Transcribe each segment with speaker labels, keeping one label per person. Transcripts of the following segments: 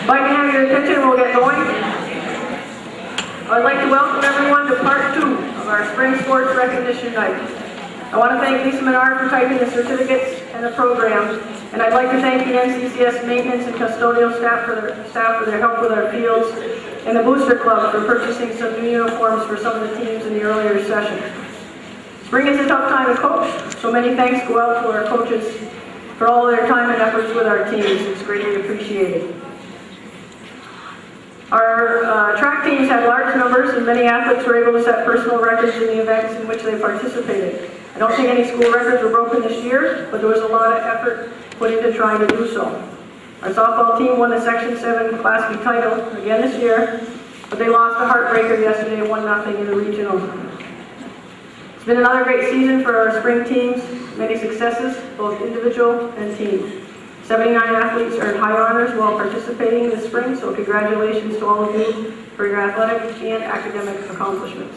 Speaker 1: If I can have your attention, we'll get going. I'd like to welcome everyone to part 2 of our Spring Sports Recognition Night. I want to thank Lisa Menard for typing the certificates and the program, and I'd like to thank the NCCS maintenance and custodial staff for their help with our fields, and the Booster Club for purchasing some new uniforms for some of the teams in the earlier session. Spring is a tough time to coach, so many thanks go out to our coaches for all their time and efforts with our teams. It's greatly appreciated. Our track teams had large numbers, and many athletes were able to set personal records in the events in which they participated. I don't think any school records were broken this year, but there was a lot of effort put into trying to do so. Our softball team won the Section 7 Class B title again this year, but they lost a heartbreaker yesterday, 1-0 in the regional. It's been another great season for our spring teams, many successes, both individual and team. 79 athletes earned high honors while participating this spring, so congratulations to all of you for your athletic and academic accomplishments.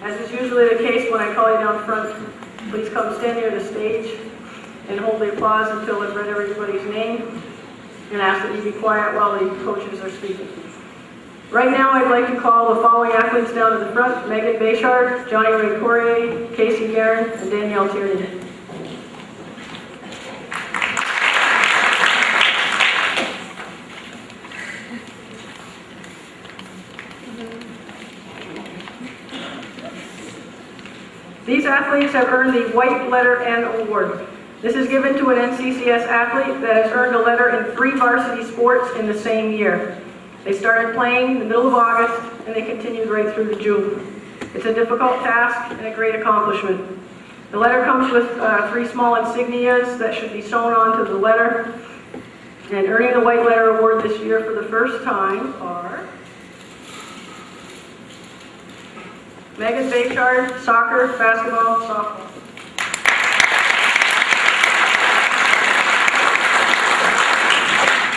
Speaker 1: As is usually the case when I call you down front, please come stand near the stage and hold the applause until I've read everybody's name, and ask that you be quiet while the coaches are speaking. Right now, I'd like to call the following athletes down to the front: Megan Bayshard, Johnny Ray Courier, Casey Guerin, and Danielle Tierney. These athletes have earned the White Letter N Award. This is given to an NCCS athlete that has earned a letter in 3 varsity sports in the same year. They started playing in the middle of August, and they continued right through to June. It's a difficult task and a great accomplishment. The letter comes with 3 small insignias that should be sewn onto the letter. And earning the White Letter Award this year for the first time are Megan Bayshard, soccer, basketball, softball.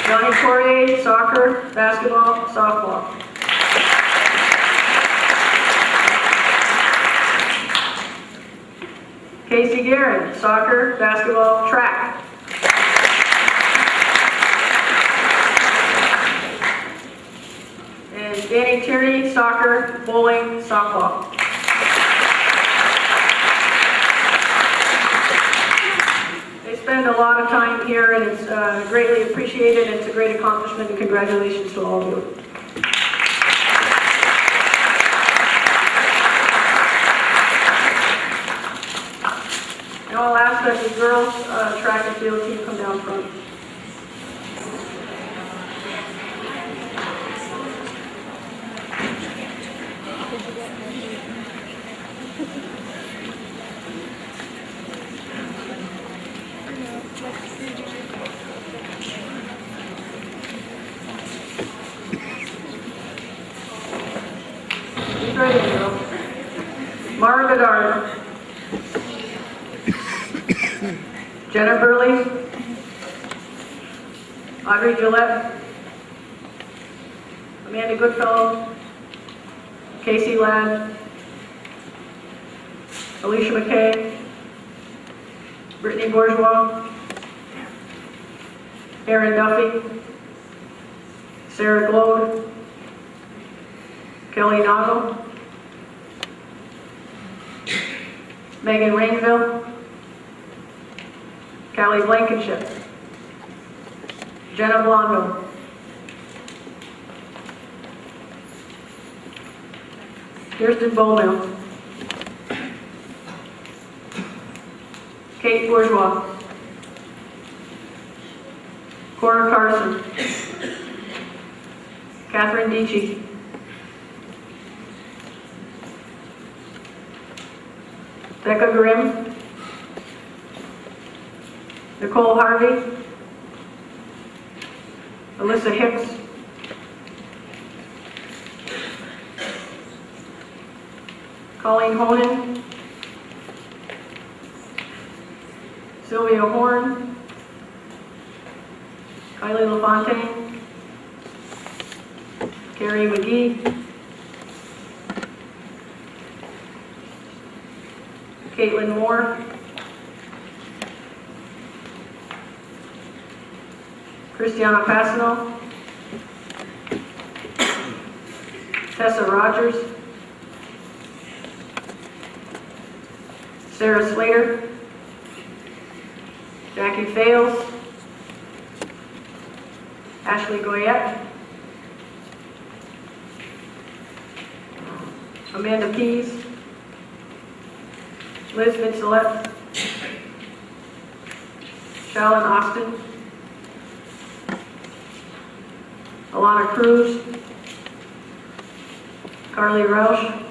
Speaker 1: Johnny Courier, soccer, basketball, softball. Casey Guerin, soccer, basketball, track. And Danny Tierney, soccer, bowling, softball. They spend a lot of time here, and it's greatly appreciated, and it's a great accomplishment, and congratulations to all of you. And I'll ask that the girls' track and field team come down front. He's ready to go. Mara Bedard. Jenna Burley, Audrey Gillette, Amanda Goodfellow, Casey Ladd, Alicia McKay, Brittany Bourgeois, Erin Duffy, Sarah Glode, Kelly Noggle, Megan Rainville, Callie Blankenship, Jenna Blondo, Kirsten Bowmill, Kate Bourgeois, Cora Carson, Catherine Dici, Becca Grimm, Nicole Harvey, Alyssa Hicks, Colleen Honan, Sylvia Horn, Kylie LaFontaine, Carrie McGee, Caitlin Moore, Christiana Passano, Tessa Rogers, Sarah Slater, Jackie Fales, Ashley Goyette, Amanda Pease, Liz Vincelette, Shalyn Austin, Alana Cruz, Carly Roush,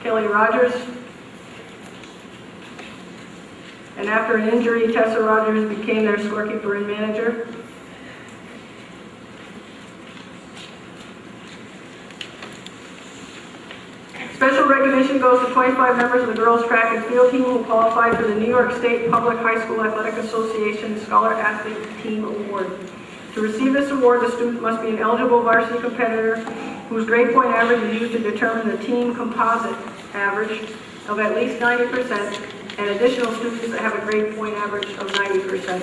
Speaker 1: Kelly Rogers, and after an injury, Tessa Rogers became their scorekeeper and manager. Special recognition goes to 25 members of the girls' track and field team who qualified for the New York State Public High School Athletic Association Scholar Athlete Team Award. To receive this award, the student must be an eligible varsity competitor whose grade point average is used to determine the team composite average of at least 90%, and additional students that have a grade point average of 90%.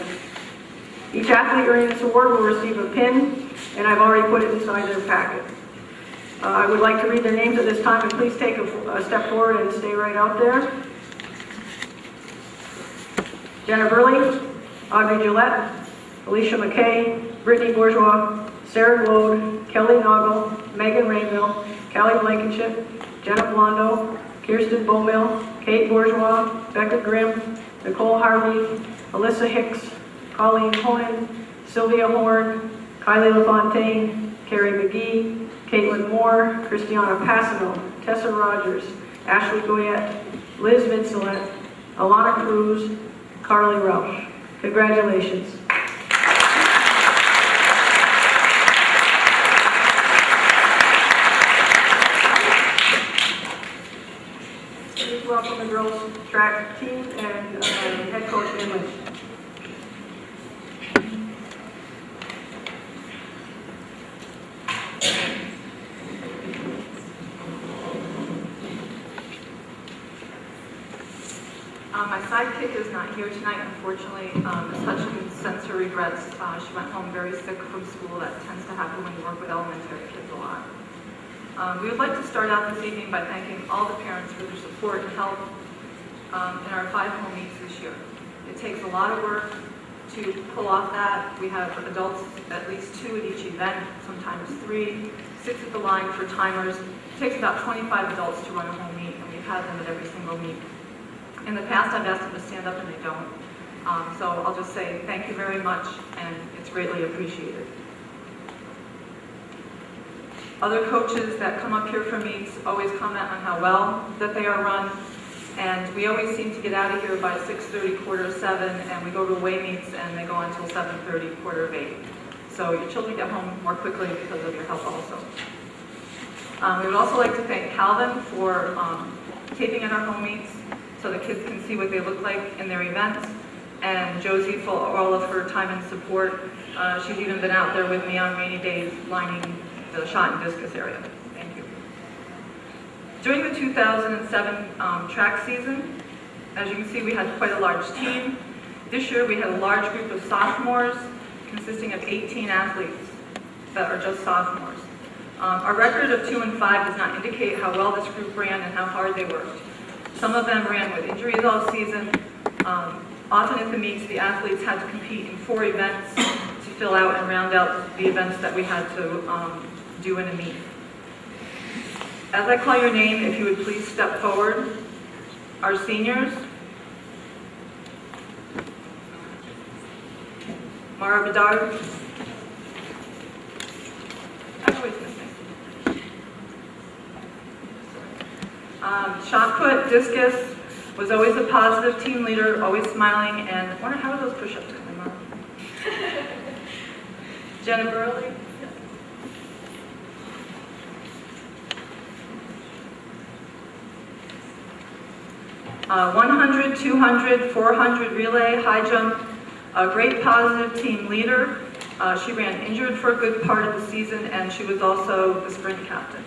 Speaker 1: Each athlete earning this award will receive a pin, and I've already put it inside their packet. I would like to read their names at this time, and please take a step forward and stay right out there. Jenna Burley, Audrey Gillette, Alicia McKay, Brittany Bourgeois, Sarah Glode, Kelly Noggle, Megan Rainville, Callie Blankenship, Jenna Blondo, Kirsten Beaumill, Kate Bourgeois, Becca Grimm, Nicole Harvey, Alyssa Hicks, Colleen Honan, Sylvia Horn, Kylie LaFontaine, Carrie McGee, Caitlin Moore, Christiana Passano, Tessa Rogers, Ashley Goyette, Liz Vincelette, Alana Cruz, Carly Roush. Congratulations. Please welcome the girls' track team and head coach Ann Lynch.
Speaker 2: My sidekick is not here tonight, unfortunately. Ms. Hutchins sends her regrets. She went home very sick from school. That tends to happen when you work with elementary kids a lot. We would like to start out this evening by thanking all the parents for their support and help in our 5 home meets this year. It takes a lot of work to pull off that. We have adults, at least 2 at each event, sometimes 3, 6 at the line for timers. It takes about 25 adults to run a home meet, and we've had them at every single meet. In the past, I've asked them to stand up and they don't. So I'll just say thank you very much, and it's greatly appreciated. Other coaches that come up here for meets always comment on how well that they are run, and we always seem to get out of here by 6:30, 6:45, and we go to away meets and they go until 7:30, 7:45. So your children get home more quickly because of your help also. We would also like to thank Calvin for taping in our home meets, so the kids can see what they look like in their events, and Josie for all of her time and support. She's even been out there with me on rainy days lining the shot and discus area. Thank you. During the 2007 track season, as you can see, we had quite a large team. This year we had a large group of sophomores consisting of 18 athletes that are just sophomores. Our record of 2 and 5 does not indicate how well this group ran and how hard they worked. Some of them ran with injuries all season. Often at the meets, the athletes had to compete in 4 events to fill out and round out the events that we had to do in a meet. As I call your name, if you would please step forward. Our seniors: Mara Bedard. I'm always missing. Shot put, discus, was always a positive team leader, always smiling, and I wonder how are those push-ups coming up? Jenna Burley. 100, 200, 400 relay, high jump, a great positive team leader. She ran injured for a good part of the season, and she was also the sprint captain.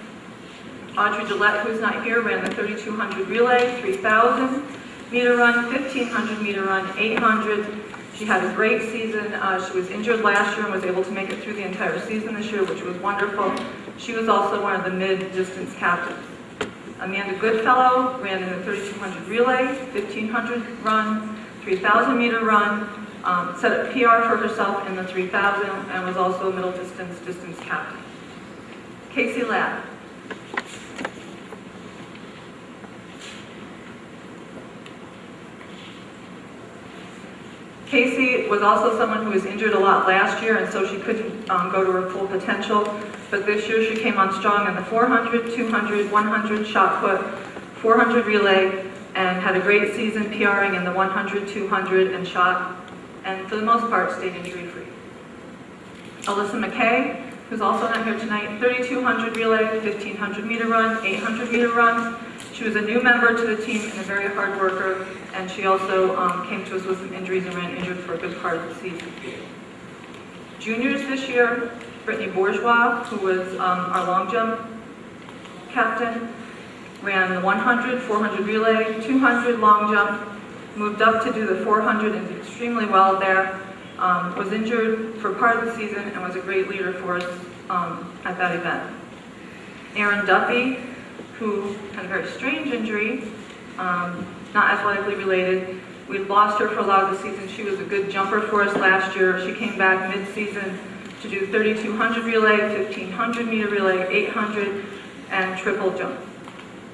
Speaker 2: Audrey Gillette, who's not here, ran the 3200 relay, 3000 meter run, 1500 meter run, 800, She had a great season. She was injured last year and was able to make it through the entire season this year, which was wonderful. She was also one of the mid-distance captains. Amanda Goodfellow ran in the 3,200 relay, 1,500 run, 3,000 meter run, set a PR for herself in the 3,000, and was also a middle distance captain. Casey Ladd. Casey was also someone who was injured a lot last year, and so she couldn't go to her full potential. But this year she came on strong in the 400, 200, 100 shot put, 400 relay, and had a great season PRing in the 100, 200, and shot, and for the most part stayed injury-free. Alyssa McKay, who's also not here tonight, 3,200 relay, 1,500 meter run, 800 meter run. She was a new member to the team and a very hard worker, and she also came to us with some injuries and ran injured for a good part of the season. Juniors this year, Brittany Bourgeois, who was our long jump captain, ran the 100, 400 relay, 200 long jump, moved up to do the 400 and did extremely well there, was injured for part of the season and was a great leader for us at that event. Erin Duffy, who had a very strange injury, not athletically related. We lost her for a lot of the season. She was a good jumper for us last year. She came back mid-season to do 3,200 relay, 1,500 meter relay, 800, and triple jump.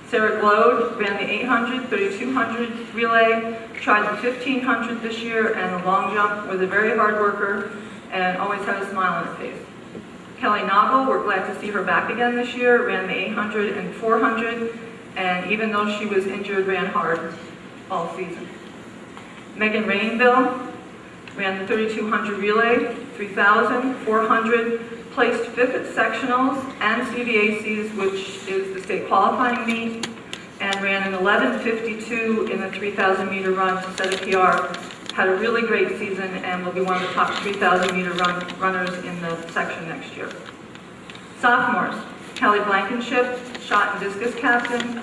Speaker 2: Sarah Glode ran the 800, 3,200 relay, tried the 1,500 this year, and the long jump, was a very hard worker and always had a smile on her face. Kelly Noggle, we're glad to see her back again this year, ran the 800 and 400, and even though she was injured, ran hard all season. Megan Rainville ran the 3,200 relay, 3,000, 400, placed 5th at sectionals and CVACs, which is the state qualifying meet, and ran an 11:52 in the 3,000 meter run to set a PR. Had a really great season and will be one of the top 3,000 meter runners in the section next year. Sophomores, Kelly Blankenship, shot and discus captain,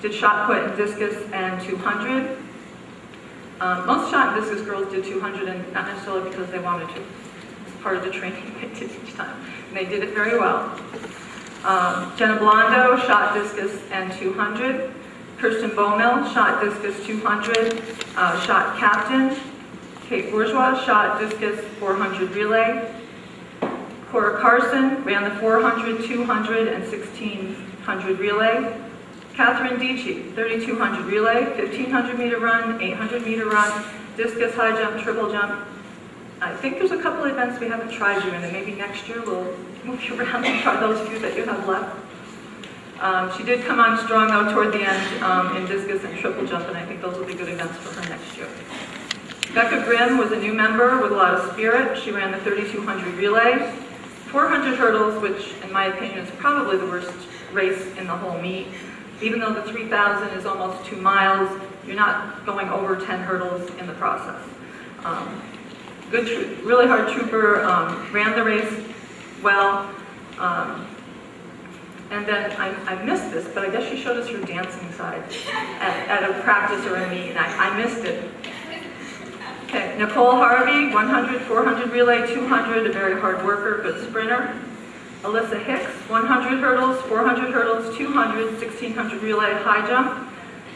Speaker 2: did shot put and discus and 200. Most shot and discus girls did 200, and not necessarily because they wanted to. It's part of the training they did each time, and they did it very well. Jenna Blondo, shot discus and 200. Kirsten Bowmill, shot discus 200, shot captain. Kate Bourgeois, shot discus 400 relay. Cora Carson ran the 400, 200, and 1,600 relay. Catherine Dici, 3,200 relay, 1,500 meter run, 800 meter run, discus, high jump, triple jump. I think there's a couple of events we haven't tried you in, and maybe next year we'll move you around and try those few that you have left. She did come on strong though toward the end in discus and triple jump, and I think those will be good events for her next year. Becca Grimm was a new member with a lot of spirit. She ran the 3,200 relay, 400 hurdles, which in my opinion is probably the worst race in the whole meet. Even though the 3,000 is almost 2 miles, you're not going over 10 hurdles in the process. Really hard trooper, ran the race well. And then I missed this, but I guess she showed us her dancing side at a practice or a meet, and I missed it. Okay, Nicole Harvey, 100, 400 relay, 200, a very hard worker, good sprinter. Alyssa Hicks, 100 hurdles, 400 hurdles, 200, 1,600 relay, high jump.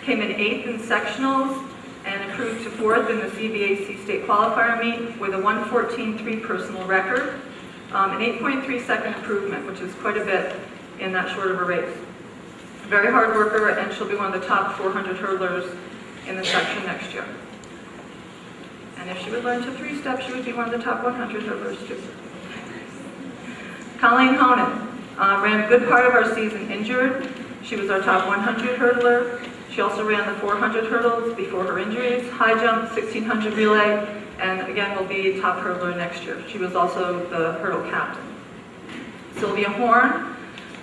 Speaker 2: Came in 8th in sectionals and improved to 4th in the CVAC state qualifier meet with a 1:14.3 personal record, an 8.3 second improvement, which is quite a bit in that short of a race. Very hard worker, and she'll be one of the top 400 hurdlers in the section next year. And if she would learn to 3-step, she would be one of the top 100 hurdlers too. Colleen Honan ran a good part of our season injured. She was our top 100 hurdler. She also ran the 400 hurdles before her injuries, high jump, 1,600 relay, and again will be top hurdler next year. She was also the hurdle captain. Sylvia Horn,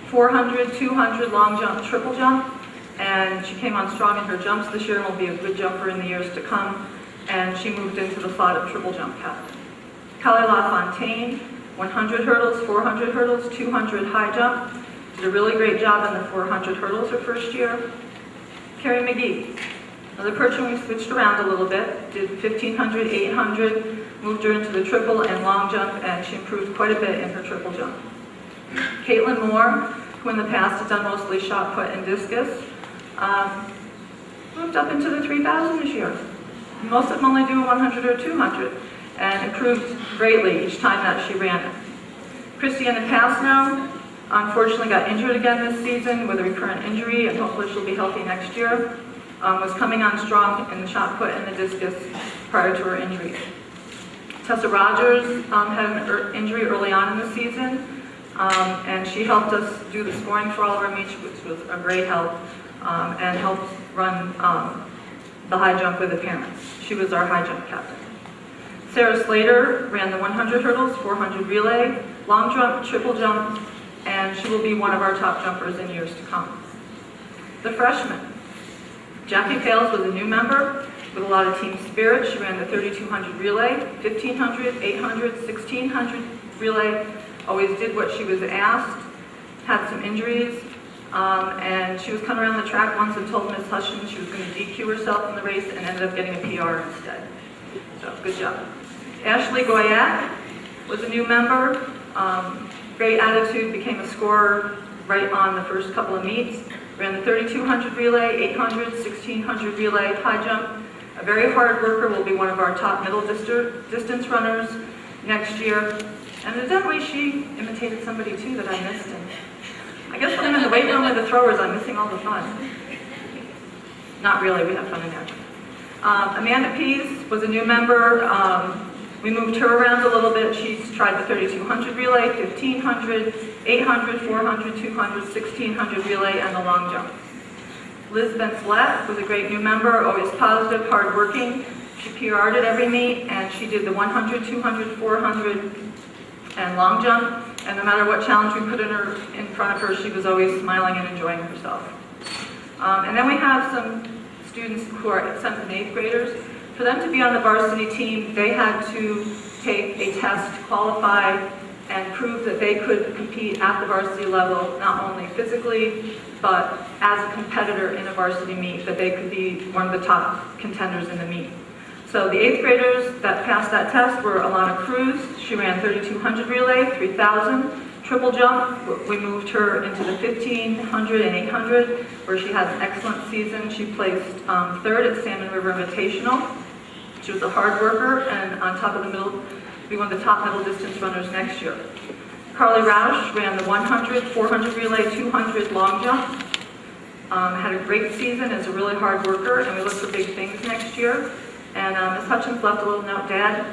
Speaker 2: 400, 200, long jump, triple jump, and she came on strong in her jumps this year and will be a good jumper in the years to come, and she moved into the slot of triple jump captain. Kelly LaFontaine, 100 hurdles, 400 hurdles, 200 high jump, did a really great job in the 400 hurdles her first year. Carrie McGee, Another person we switched around a little bit, did 1500, 800, moved her into the triple and long jump, and she improved quite a bit in her triple jump. Caitlin Moore, who in the past has done mostly shot put and discus, moved up into the 3000 this year. Most of them only do 100 or 200, and improved greatly each time that she ran it. Christiana Pasno, unfortunately got injured again this season with a recurrent injury, and hopefully she'll be healthy next year. Was coming on strong in the shot put and the discus prior to her injury. Tessa Rogers had an injury early on in the season, and she helped us do the scoring for all of our meets, which was a great help, and helped run the high jump with the parents. She was our high jump captain. Sarah Slater ran the 100 hurdles, 400 relay, long jump, triple jump, and she will be one of our top jumpers in years to come. The freshmen. Jackie Pales was a new member with a lot of team spirit. She ran the 3200 relay, 1500, 800, 1600 relay, always did what she was asked, had some injuries, and she was coming around the track once and told Miss Hutchins she was going to DQ herself in the race and ended up getting a PR instead. So, good job. Ashley Goyak was a new member, great attitude, became a scorer right on the first couple of meets. Ran the 3200 relay, 800, 1600 relay, high jump. A very hard worker, will be one of our top middle distance runners next year. And evidently she imitated somebody too that I missed. And I guess when I'm in the weight room with the throwers, I'm missing all the fun. Not really, we have fun in there. Amanda Pease was a new member. We moved her around a little bit. She's tried the 3200 relay, 1500, 800, 400, 200, 1600 relay, and the long jump. Liz Benslett was a great new member, always positive, hardworking. She PR'd at every meet, and she did the 100, 200, 400, and long jump. And no matter what challenge we put in front of her, she was always smiling and enjoying herself. And then we have some students who are 7th and 8th graders. For them to be on the varsity team, they had to take a test, qualify, and prove that they could compete at the varsity level, not only physically, but as a competitor in a varsity meet, that they could be one of the top contenders in the meet. So the 8th graders that passed that test were Alana Cruz. She ran 3200 relay, 3000, triple jump. We moved her into the 1500 and 800, where she had an excellent season. She placed 3rd at Salmon River Invitational. She was a hard worker, and on top of the middle, be one of the top middle distance runners next year. Carly Roush ran the 100, 400 relay, 200 long jump. Had a great season as a really hard worker, and we look for big things next year. And Ms. Hutchins left a little note, Dad,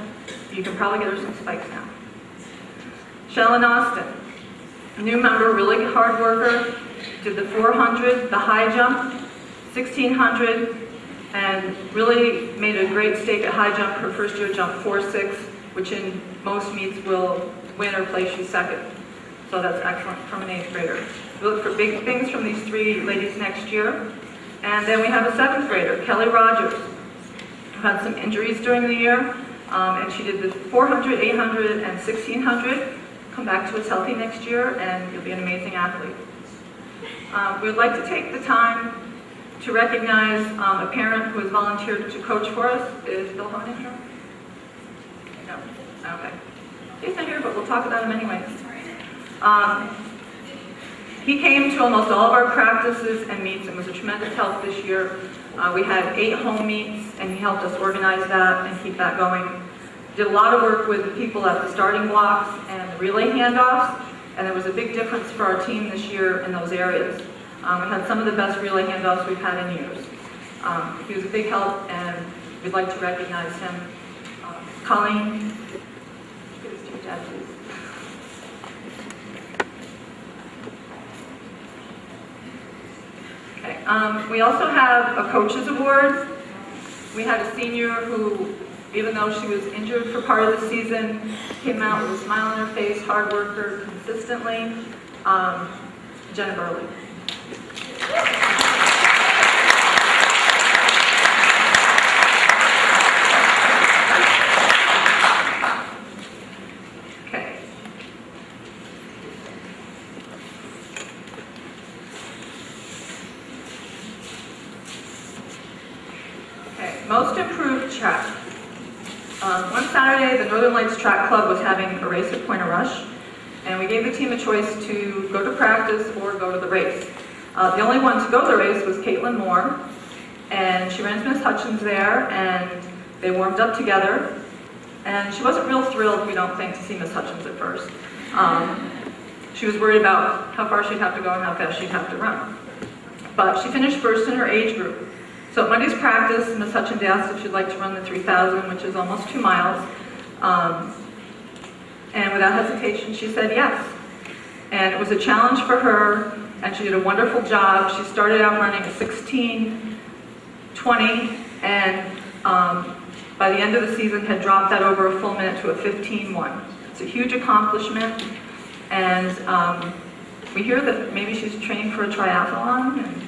Speaker 2: you can probably get her some spikes now. Shellen Austin, a new member, really hard worker, did the 400, the high jump, 1600, and really made a great stake at high jump. Her first year jumped 4.6, which in most meets will win or place you second. So that's excellent from an 8th grader. We look for big things from these 3 ladies next year. And then we have a 7th grader, Kelly Rogers, who had some injuries during the year, and she did the 400, 800, and 1600. Come back to us healthy next year, and you'll be an amazing athlete. We would like to take the time to recognize a parent who has volunteered to coach for us. Is Bill Honan here? No? Okay. He's not here, but we'll talk about him anyway. He came to almost all of our practices and meets and was a tremendous help this year. We had 8 home meets, and he helped us organize that and keep that going. Did a lot of work with the people at the starting blocks and the relay handoffs, and there was a big difference for our team this year in those areas. We had some of the best relay handoffs we've had in years. He was a big help, and we'd like to recognize him. Colleen, give his team dad, please. Okay. We also have a coaches award. We had a senior who, even though she was injured for part of the season, came out with a smile on her face, hard worker, consistently. Jenna Burley. Okay. One Saturday, the Northern Lights Track Club was having a race at Point of Rush, and we gave the team a choice to go to practice or go to the race. The only one to go to the race was Caitlin Moore, and she ran to Miss Hutchins there, and they warmed up together. And she wasn't real thrilled, we don't think, to see Miss Hutchins at first. She was worried about how far she'd have to go and how fast she'd have to run. But she finished first in her age group. So at Monday's practice, Miss Hutchins asked if she'd like to run the 3,000, which is almost 2 miles. And without hesitation, she said yes. And it was a challenge for her, and she did a wonderful job. She started out running a 16:20, and by the end of the season had dropped that over a full minute to a 15:1. It's a huge accomplishment, and we hear that maybe she's training for a triathlon and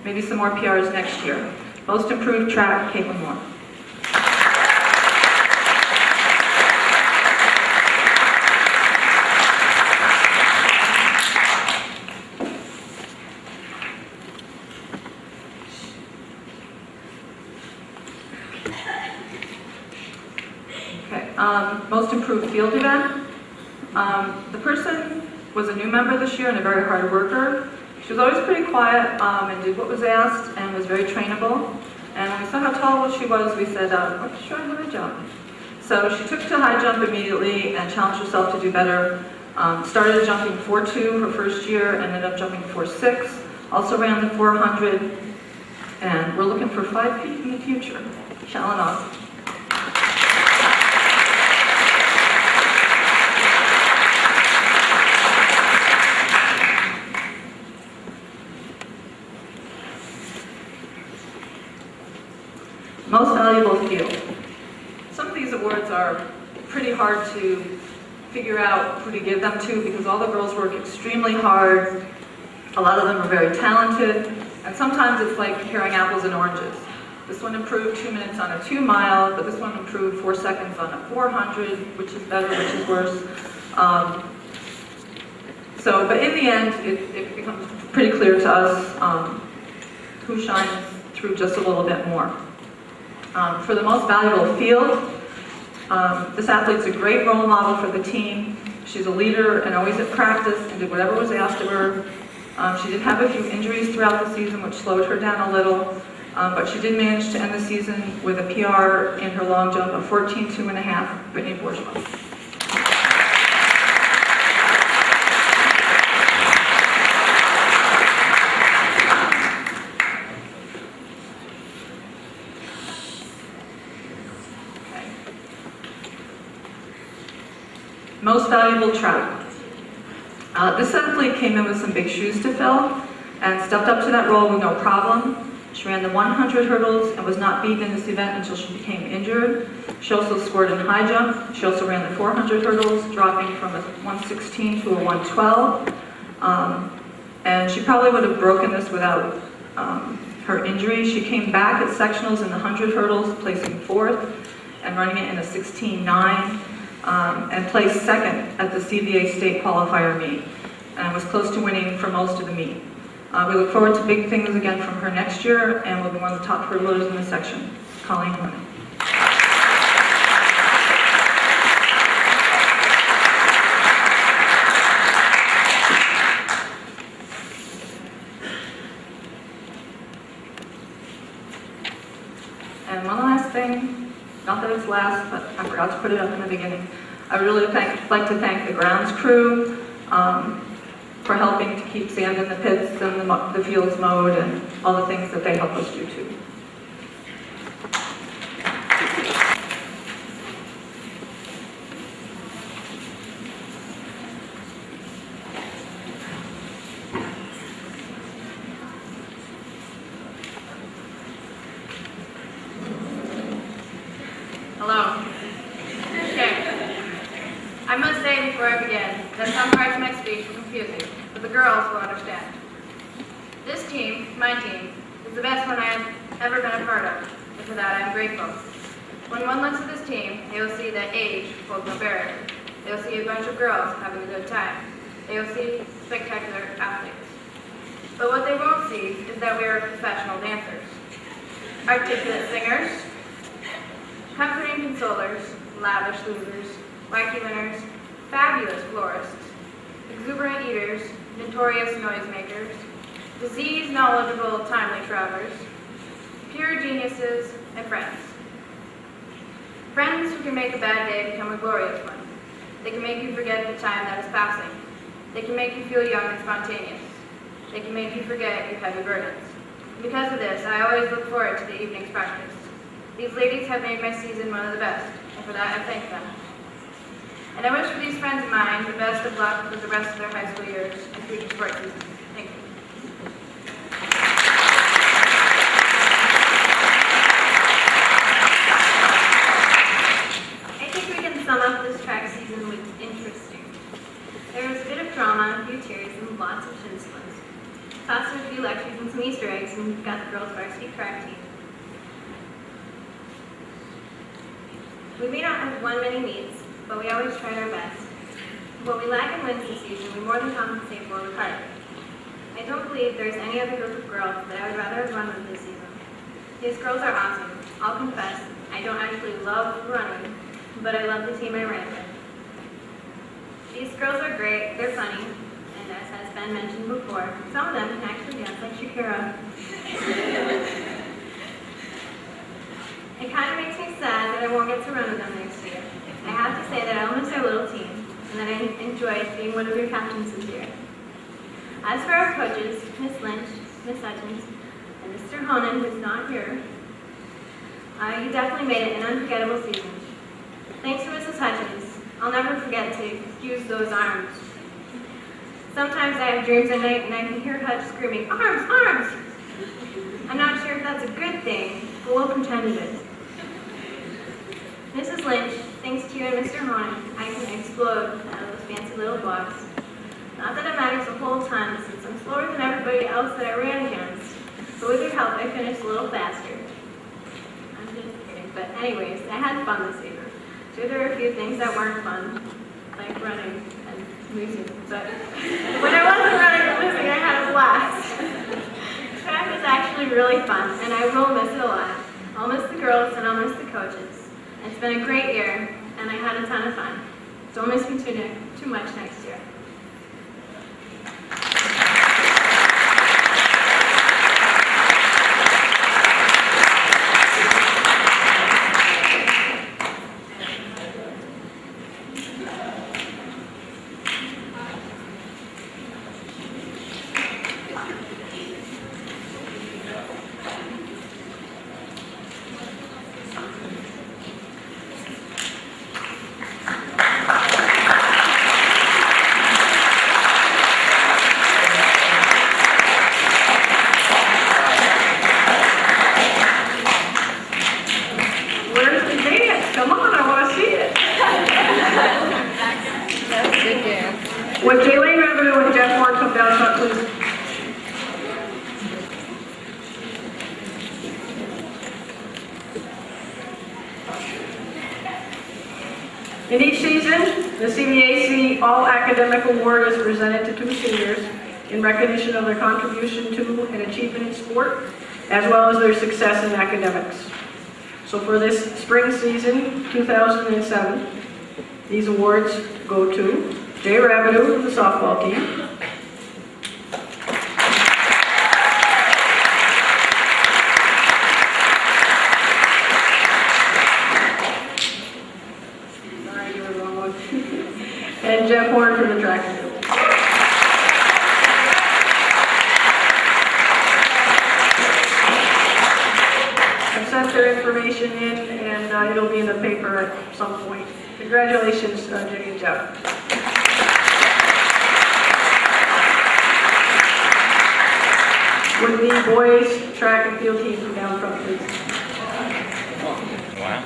Speaker 2: maybe some more PRs next year. Most improved track, Caitlin Moore. Most improved field event. The person was a new member this year and a very hard worker. She was always pretty quiet and did what was asked and was very trainable. And when we saw how tall she was, we said, let's try high jump. So she took to high jump immediately and challenged herself to do better. Started jumping 4.2 her first year and ended up jumping 4.6. Also ran the 400. And we're looking for 5 feet in the future. Shallow enough. Most valuable field. Some of these awards are pretty hard to figure out who to give them to because all the girls work extremely hard. A lot of them are very talented, and sometimes it's like comparing apples and oranges. This one improved 2 minutes on a 2 mile, but this one improved 4 seconds on a 400, which is better, which is worse. But in the end, it becomes pretty clear to us who shines through just a little bit more. For the most valuable field, this athlete's a great role model for the team. She's a leader and always at practice and did whatever was asked of her. She did have a few injuries throughout the season, which slowed her down a little, but she did manage to end the season with a PR in her long jump of 14.2.5, Brittany Bourgeois. Most valuable track. This athlete came in with some big shoes to fill and stepped up to that role with no problem. She ran the 100 hurdles and was not beaten in this event until she became injured. She also scored in high jump. She also ran the 400 hurdles, dropping from a 116 to a 112. And she probably would have broken this without her injury. She came back at sectionals in the 100 hurdles, placing 4th and running it in a 16.9. And placed 2nd at the CVA state qualifier meet, and was close to winning for most of the meet. We look forward to big things again from her next year, and will be one of the top hurdlers in the section, Colleen Horning. And one last thing, not that it's last, but I forgot to put it up in the beginning. I would really like to thank the grounds crew for helping to keep sand in the pits and the fields mowed and all the things that they help us do too.
Speaker 3: Hello. Okay. I must say before I begin that some parts of my speech were confusing, but the girls will understand. This team, my team, is the best one I have ever been a part of, and for that I am grateful. When one looks at this team, they will see that age holds no barrier. They will see a bunch of girls having a good time. They will see spectacular athletes. But what they won't see is that we are professional dancers, articulate singers, comforting consolers, lavish losers, wacky winners, fabulous florists, exuberant eaters, notorious noisemakers, disease-knowledgeable timely travelers, pure geniuses, and friends. Friends who can make a bad day become a glorious one. They can make you forget the time that is passing. They can make you feel young and spontaneous. They can make you forget your heavy burdens. Because of this, I always look forward to the evening's practice. These ladies have made my season one of the best, and for that I thank them. And I wish for these friends of mine the best of luck with the rest of their high school years and future sports seasons. Thank you. I think we can sum up this track season with interesting. There was a bit of drama, a few tears, and lots of shin splints. Tossed in a few lectures and some Easter eggs, and we've got the girls' varsity track team. We may not have won many meets, but we always tried our best. What we lack in wins this season, we more than compensate for with heart. I don't believe there's any other group of girls that I would rather have run with this season. These girls are awesome. I'll confess, I don't actually love running, but I love the team I ran with. These girls are great, they're funny, and as has been mentioned before, some of them can actually dance like Shakira. It kind of makes me sad that I won't get to run with them next year. I have to say that I'll miss our little team, and that I enjoyed being one of your captains this year. As for our coaches, Miss Lynch, Miss Hutchins, and Mr. Honan, who's not here, you definitely made it an unforgettable season. Thanks to Mrs. Hutchins, I'll never forget to use those arms. Sometimes I have dreams at night and I can hear Hutch screaming, "Arms, arms!" I'm not sure if that's a good thing, but we'll pretend it is. Mrs. Lynch, thanks to you and Mr. Honan, I can explode out of those fancy little blocks. Not that it matters a whole ton, since I'm slower than everybody else that I ran against, but with your help I finished a little faster. I'm just kidding, but anyways, I had fun this season. Sure, there were a few things that weren't fun, like running and losing, but when I wasn't running and losing, I had a blast. Track was actually really fun, and I will miss it a lot. I'll miss the girls and I'll miss the coaches. It's been a great year, and I had a ton of fun. Don't miss me too much next year.
Speaker 1: Would Jayleen Revenue and Jeff Warren come down front, please? In each season, the CVAC All Academic Award is presented to 2 seniors in recognition of their contribution to and achievement in sport, as well as their success in academics. So for this spring season, 2007, these awards go to Jay Rabideau of the softball team, and Jeff Horn for the track and field. I've sent their information in, and it'll be in the paper at some point. Congratulations, Jenny and Jeff. Would the boys track and field team come down front, please?
Speaker 4: Wow.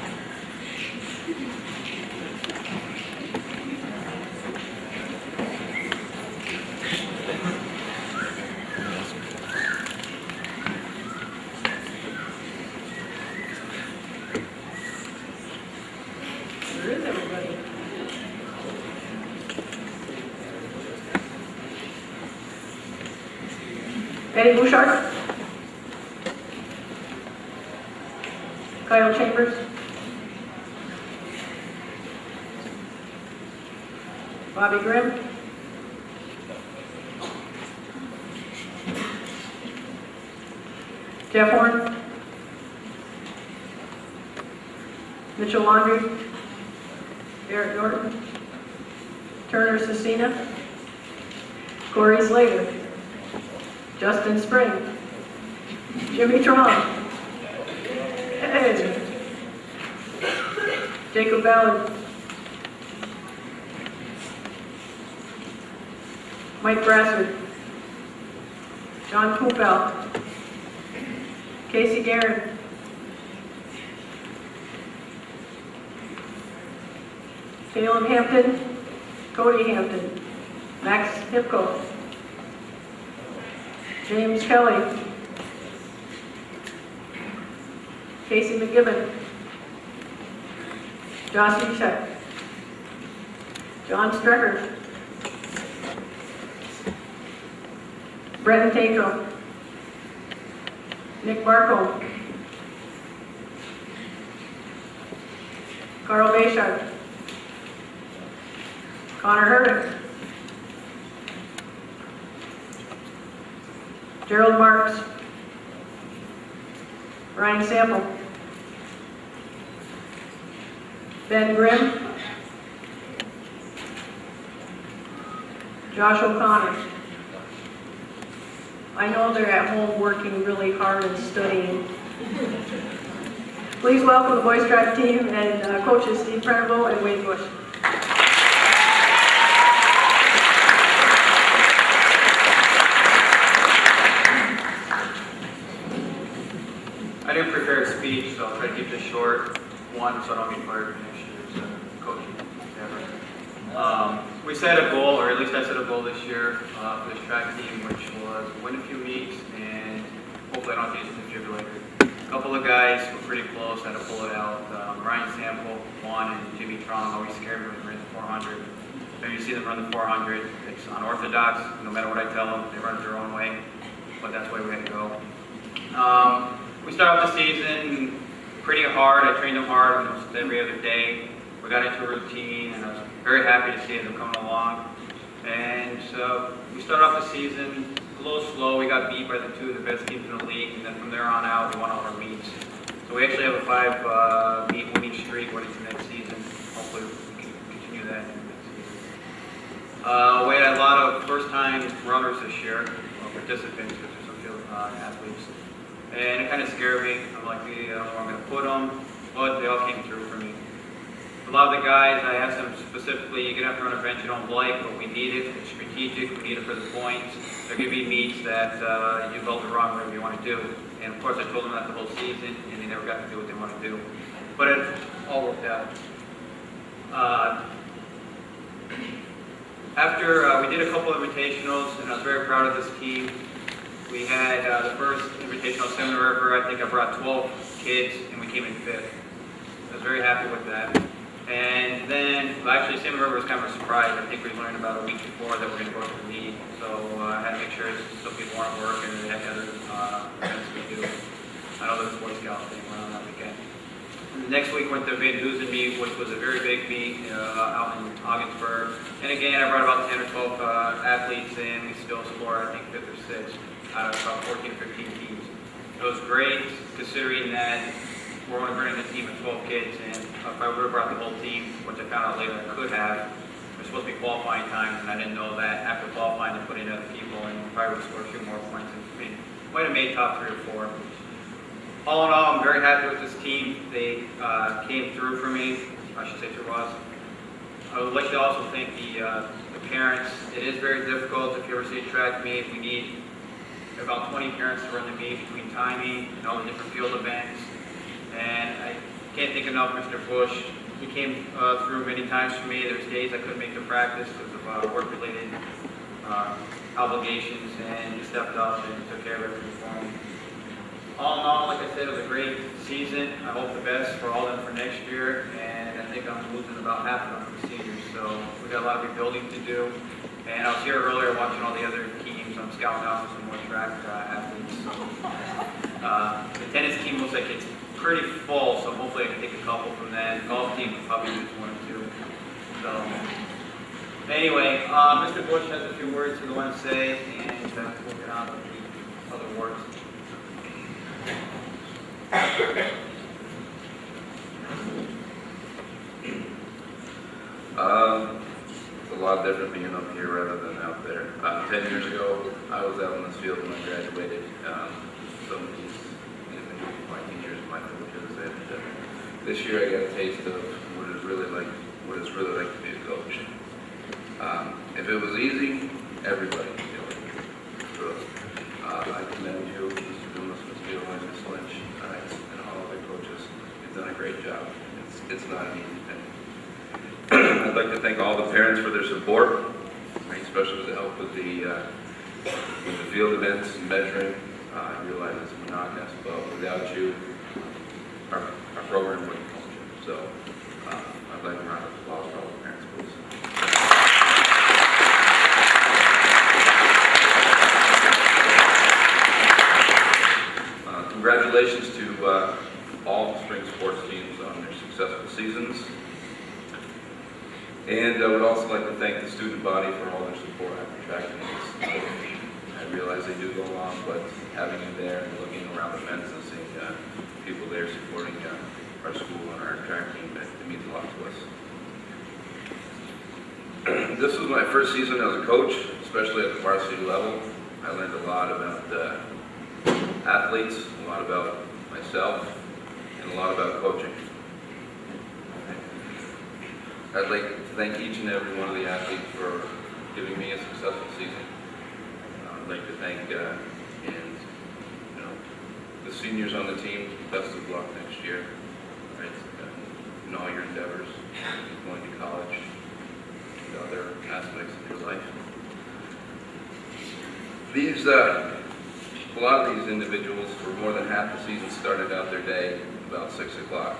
Speaker 1: Where is everybody? Eddie Bouchard? Kyle Chambers? Bobby Grimm. Jeff Horn. Mitchell Laundrie. Eric Norton. Turner Cecina. Corey Slater. Justin Spring. Jimmy Trom. Hey. Jacob Ballard. Mike Brassard. John Kupel. Casey Guerin. Caleb Hampton. Cody Hampton. Max Hipko. James Kelly. Casey McGibbon. Josh Eshek. John Strecker. Brenton Tatro. Nick Barcombe. Carl Bayshard. Connor Herman. Gerald Marks. Ryan Sample. Ben Grimm. Josh O'Connor. I know they're at home working really hard and studying. Please welcome the boys track team and coaches Steve Prentival and Wade Bush.
Speaker 4: I didn't prepare a speech, so I'll try to keep this short. One, so I don't get fired for next year's coaching endeavor. We set a goal, or at least I set a goal this year for this track team, which was win a few meets and hopefully I don't have to use a defibrillator. A couple of guys were pretty close, had to pull it out. Ryan Sample won, and Jimmy Trom always scared me when he ran the 400. Maybe you see them run the 400. It's unorthodox. No matter what I tell them, they run it their own way, but that's the way we had to go. We started off the season pretty hard. I trained them hard almost every other day. We got into a routine, and I was very happy to see them coming along. And so we started off the season a little slow. We got beat by the two of the best teams in the league, and then from there on out, we won all our meets. So we actually have a 5-meet winning streak going into next season. Hopefully we can continue that into next season. We had a lot of first-time runners this year, participants, because there's some field athletes. And it kind of scared me. I'm like, I don't know where I'm going to put them, but they all came through for me. A lot of the guys, I asked them specifically, you're going to have to run a bench you don't like, but we need it. It's strategic. We need it for the points. There could be meets that you build the wrong whatever you want to do. And of course, I told them that the whole season, and they never got to do what they want to do. But it all worked out. After we did a couple of invitationals, and I was very proud of this team. We had the first invitational Salmon River. I think I brought 12 kids, and we came in 5th. I was very happy with that. And then, well, actually, Salmon River was kind of a surprise. I think we learned about a week before that we're going to go to the league. So I had to make sure some people weren't working and they had other events to do. I know there's a Boy Scout thing went on that weekend. Next week went to Van Dusen meet, which was a very big meet out in Augsburg. And again, I brought about 10 or 12 athletes in. We still scored, I think, 5th or 6th out of about 14 or 15 teams. It was great considering that we're only bringing a team of 12 kids, and if I would have brought the whole team, which I found out later I could have, it was supposed to be qualifying times, and I didn't know that after qualifying to put in other people, and probably would have scored a few more points. I mean, might have made top 3 or 4. All in all, I'm very happy with this team. They came through for me, I should say through us. I would like to also thank the parents. It is very difficult if you ever see a track meet. We need about 20 parents to run the meet between timing and all the different field events. And I can't thank enough Mr. Bush. He came through many times for me. There's days I couldn't make the practice because of work-related obligations, and he stepped up and took care of everything for me. All in all, like I said, it was a great season. I hope the best for all of them for next year, and I think I'm losing about half of them for seniors. So we got a lot of rebuilding to do. And I was here earlier watching all the other teams. I'm scouting out for some more track athletes. So, the tennis team looks like it's pretty full, so hopefully I can take a couple from that. The golf team could probably use 1 or 2. So Anyway, Mr. Bush has a few words he wants to say, and we'll get on with the other words.
Speaker 5: It's a lot different being up here rather than out there. 10 years ago, I was out in this field when I graduated. Some of these, my years of my coaches, and this year I got a taste of what it's really like to be a coach. If it was easy, everybody could do it. So, I commend you, Mr. Dumas, Mr. Gilman, Ms. Lynch, and all other coaches. You've done a great job. It's not an easy thing. I'd like to thank all the parents for their support, especially with the help with the field events and measuring. I realize it's monotonous, but without you, our program wouldn't function. So I'd like a round of applause for all the parents, please. Congratulations to all spring sports teams on their successful seasons. And I would also like to thank the student body for all their support after track meets. I realize they do go long, but having you there and looking around the fence and seeing people there supporting our school and our track team, it means a lot to us. This was my first season as a coach, especially at the varsity level. I learned a lot about athletes, a lot about myself, and a lot about coaching. I'd like to thank each and every one of the athletes for giving me a successful season. I'd like to thank the seniors on the team. Best of luck next year, right? In all your endeavors, going to college, and other aspects of your life. These, a lot of these individuals, for more than half the season, started out their day about 6 o'clock.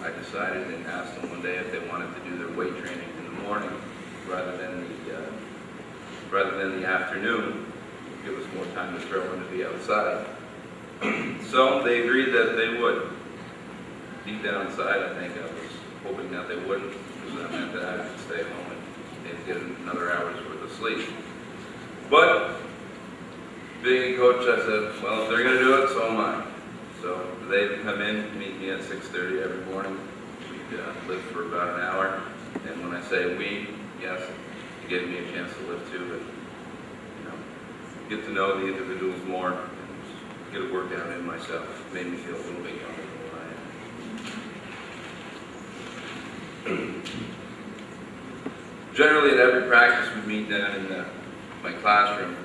Speaker 5: I decided and asked them one day if they wanted to do their weight training in the morning rather than the afternoon. Give us more time to throw into the outside. So they agreed that they would. Deep down inside, I think I was hoping that they wouldn't, because that meant that I could stay home and get another hour's worth of sleep. But being a coach, I said, well, if they're going to do it, so am I. So they'd come in, meet me at 6:30 every morning. We'd lift for about an hour. And when I say we, yes, it gave me a chance to lift too, and get to know the individuals more, and get a workout in myself. It made me feel a little bit younger than what I am. Generally, at every practice, we meet down in my classroom.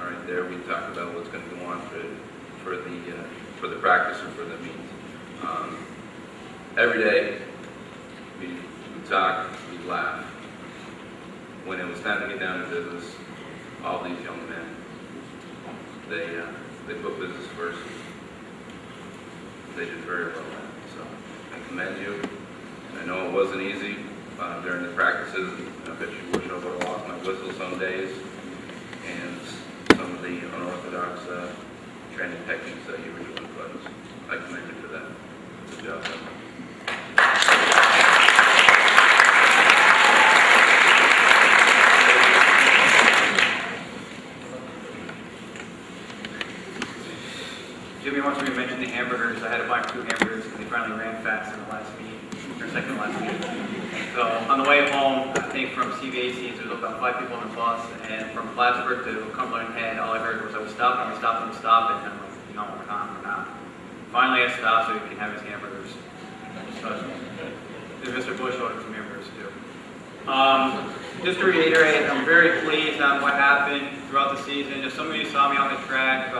Speaker 5: All right, there we talk about what's going to go on for the practice and for the meet. Every day, we talk, we laugh. When it was time to get down to business, all these young men, they put business first. They did very well at it. So I commend you. I know it wasn't easy during the practices. I bet you wish I would have lost my whistle some days and some of the unorthodox training techniques that you were doing, but I commend you for that. Good job.
Speaker 4: Jimmy wants me to mention the hamburgers. I had to buy 2 hamburgers because they finally ran fast in the last meet, or second to last meet. So on the way home, I think from CVAC, there was about 5 people on the bus, and from Plattsburgh to Cumberland Head, all I heard was I was stopping, and I'm like, no, we're not. Finally, I stopped so he can have his hamburgers. So, Mr. Bush ordered some hamburgers too. Just to reiterate, I'm very pleased on what happened throughout the season. If some of you saw me on the track,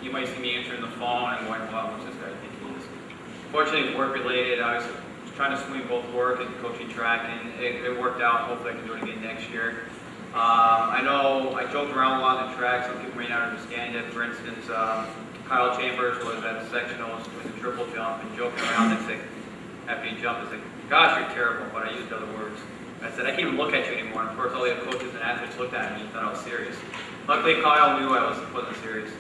Speaker 4: you might see me answering the phone and going, well, what's this guy think he is? Fortunately, it's work-related. I was trying to swing both work and coaching track, and it worked out. Hopefully I can do it again next year. I know I joked around a lot on the track. Some people may not understand it. For instance, Kyle Chambers was at the sectionals with the triple jump and joking around and saying, after he jumped, I said, gosh, you're terrible, but I used other words. I said, I can't even look at you anymore. And of course, all the other coaches and athletes looked at me and thought I was serious. Luckily, Kyle knew I wasn't serious.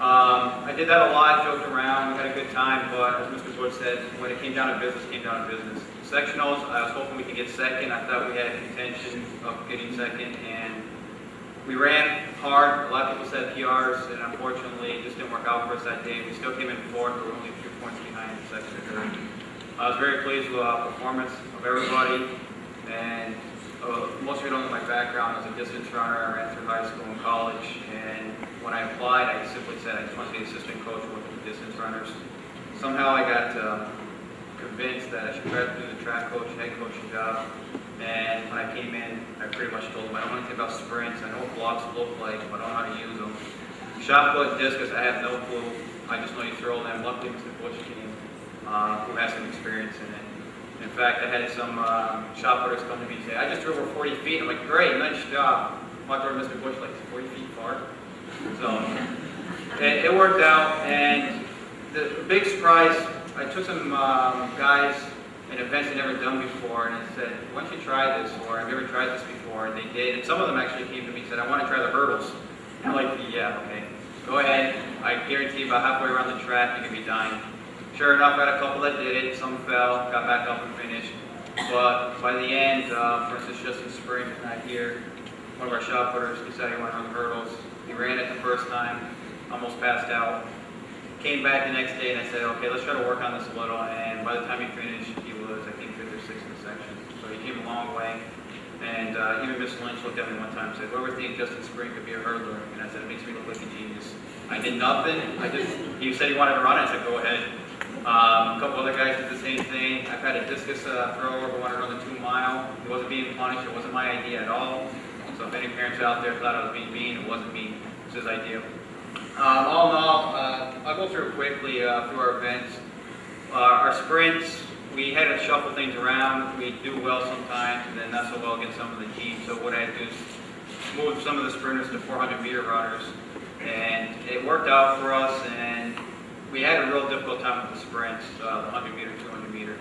Speaker 4: I did that a lot, joked around, we had a good time, but as Mr. Bush said, when it came down to business, it came down to business. Sectionals, I was hoping we could get second. I thought we had contention of getting second, and we ran hard. A lot of people set PRs, and unfortunately, it just didn't work out for us that day. We still came in fourth, but we're only 3 points behind the section third. I was very pleased with the performance of everybody, and most of you don't know my background. I was a distance runner. I ran through high school and college, and when I applied, I simply said I just want to be assistant coach with the distance runners. Somehow I got convinced that I should try to do the track coach, head coaching job. And when I came in, I pretty much told them I don't know anything about sprints. I know what blocks look like, but I don't know how to use them. Shot put, discus, I have no clue. I just know you throw them. Luckily, Mr. Bush came, who has some experience in it. In fact, I had some shot putters come to me and say, I just threw over 40 feet. I'm like, great, nice job. I thought Mr. Bush like 40 feet far. So it worked out, and the big surprise, I took some guys in events they'd never done before, and I said, why don't you try this, or I've never tried this before, and they did, and some of them actually came to me and said, I want to try the hurdles. And I'm like, yeah, okay, go ahead. I guarantee you about halfway around the track, you're going to be dying. Sure enough, I had a couple that did it, some fell, got back up and finished, but by the end, for instance, Justin Spring, not here, one of our shot putters decided he wanted to run the hurdles. He ran it the first time, almost passed out. Came back the next day and I said, okay, let's try to work on this a little. And by the time he finished, he was, I think, 5th or 6th in the section. So he came a long way. And even Miss Lynch looked at me one time and said, whoever thinks Justin Spring could be a hurdler? And I said, it makes me look like a genius. I did nothing. He said he wanted to run it. I said, go ahead. A couple other guys did the same thing. I've had a discus thrower who wanted to run the 2 mile. He wasn't being punished. It wasn't my idea at all. So if any parents out there thought I was being mean, it wasn't me. It was his idea. All in all, I'll go through quickly through our events. Our sprints, we had to shuffle things around. We do well sometimes, and then not so well against some of the teams. So what I had to do is move some of the sprinters to 400-meter runners, and it worked out for us. And we had a real difficult time with the sprints, the 100-meter, 200-meter.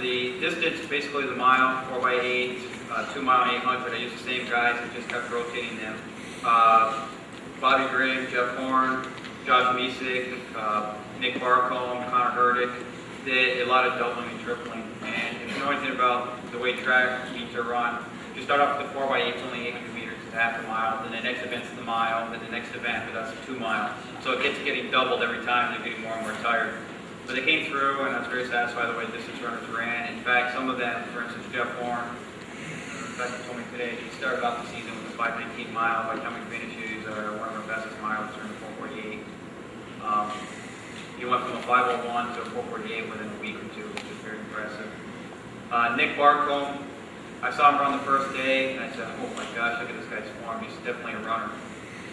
Speaker 4: The distance, basically the mile, 4x8, 2 mile, 800. I used the same guys and just kept rotating them. Bobby Grimm, Jeff Horn, Josh Misek, Nick Barcombe, Connor Herdick, did a lot of doubling and tripling. And if you know anything about the way track meets are run, you start off with the 4x8, it's only 800 meters, it's half a mile, then the next event's the mile, then the next event, but that's a 2 mile. So it keeps getting doubled every time, they're getting more and more tired. But they came through, and I was very satisfied with the way distance runners ran. In fact, some of them, for instance, Jeff Horn, in fact, he told me today, he started off the season with a 5:19 mile. By the time we finished, he was one of our fastest miles during the 4:48. He went from a 5:01 to a 4:48 within a week or two, which is very impressive. Nick Barcombe, I saw him run the first day, and I said, oh my gosh, look at this guy's form. He's definitely a runner.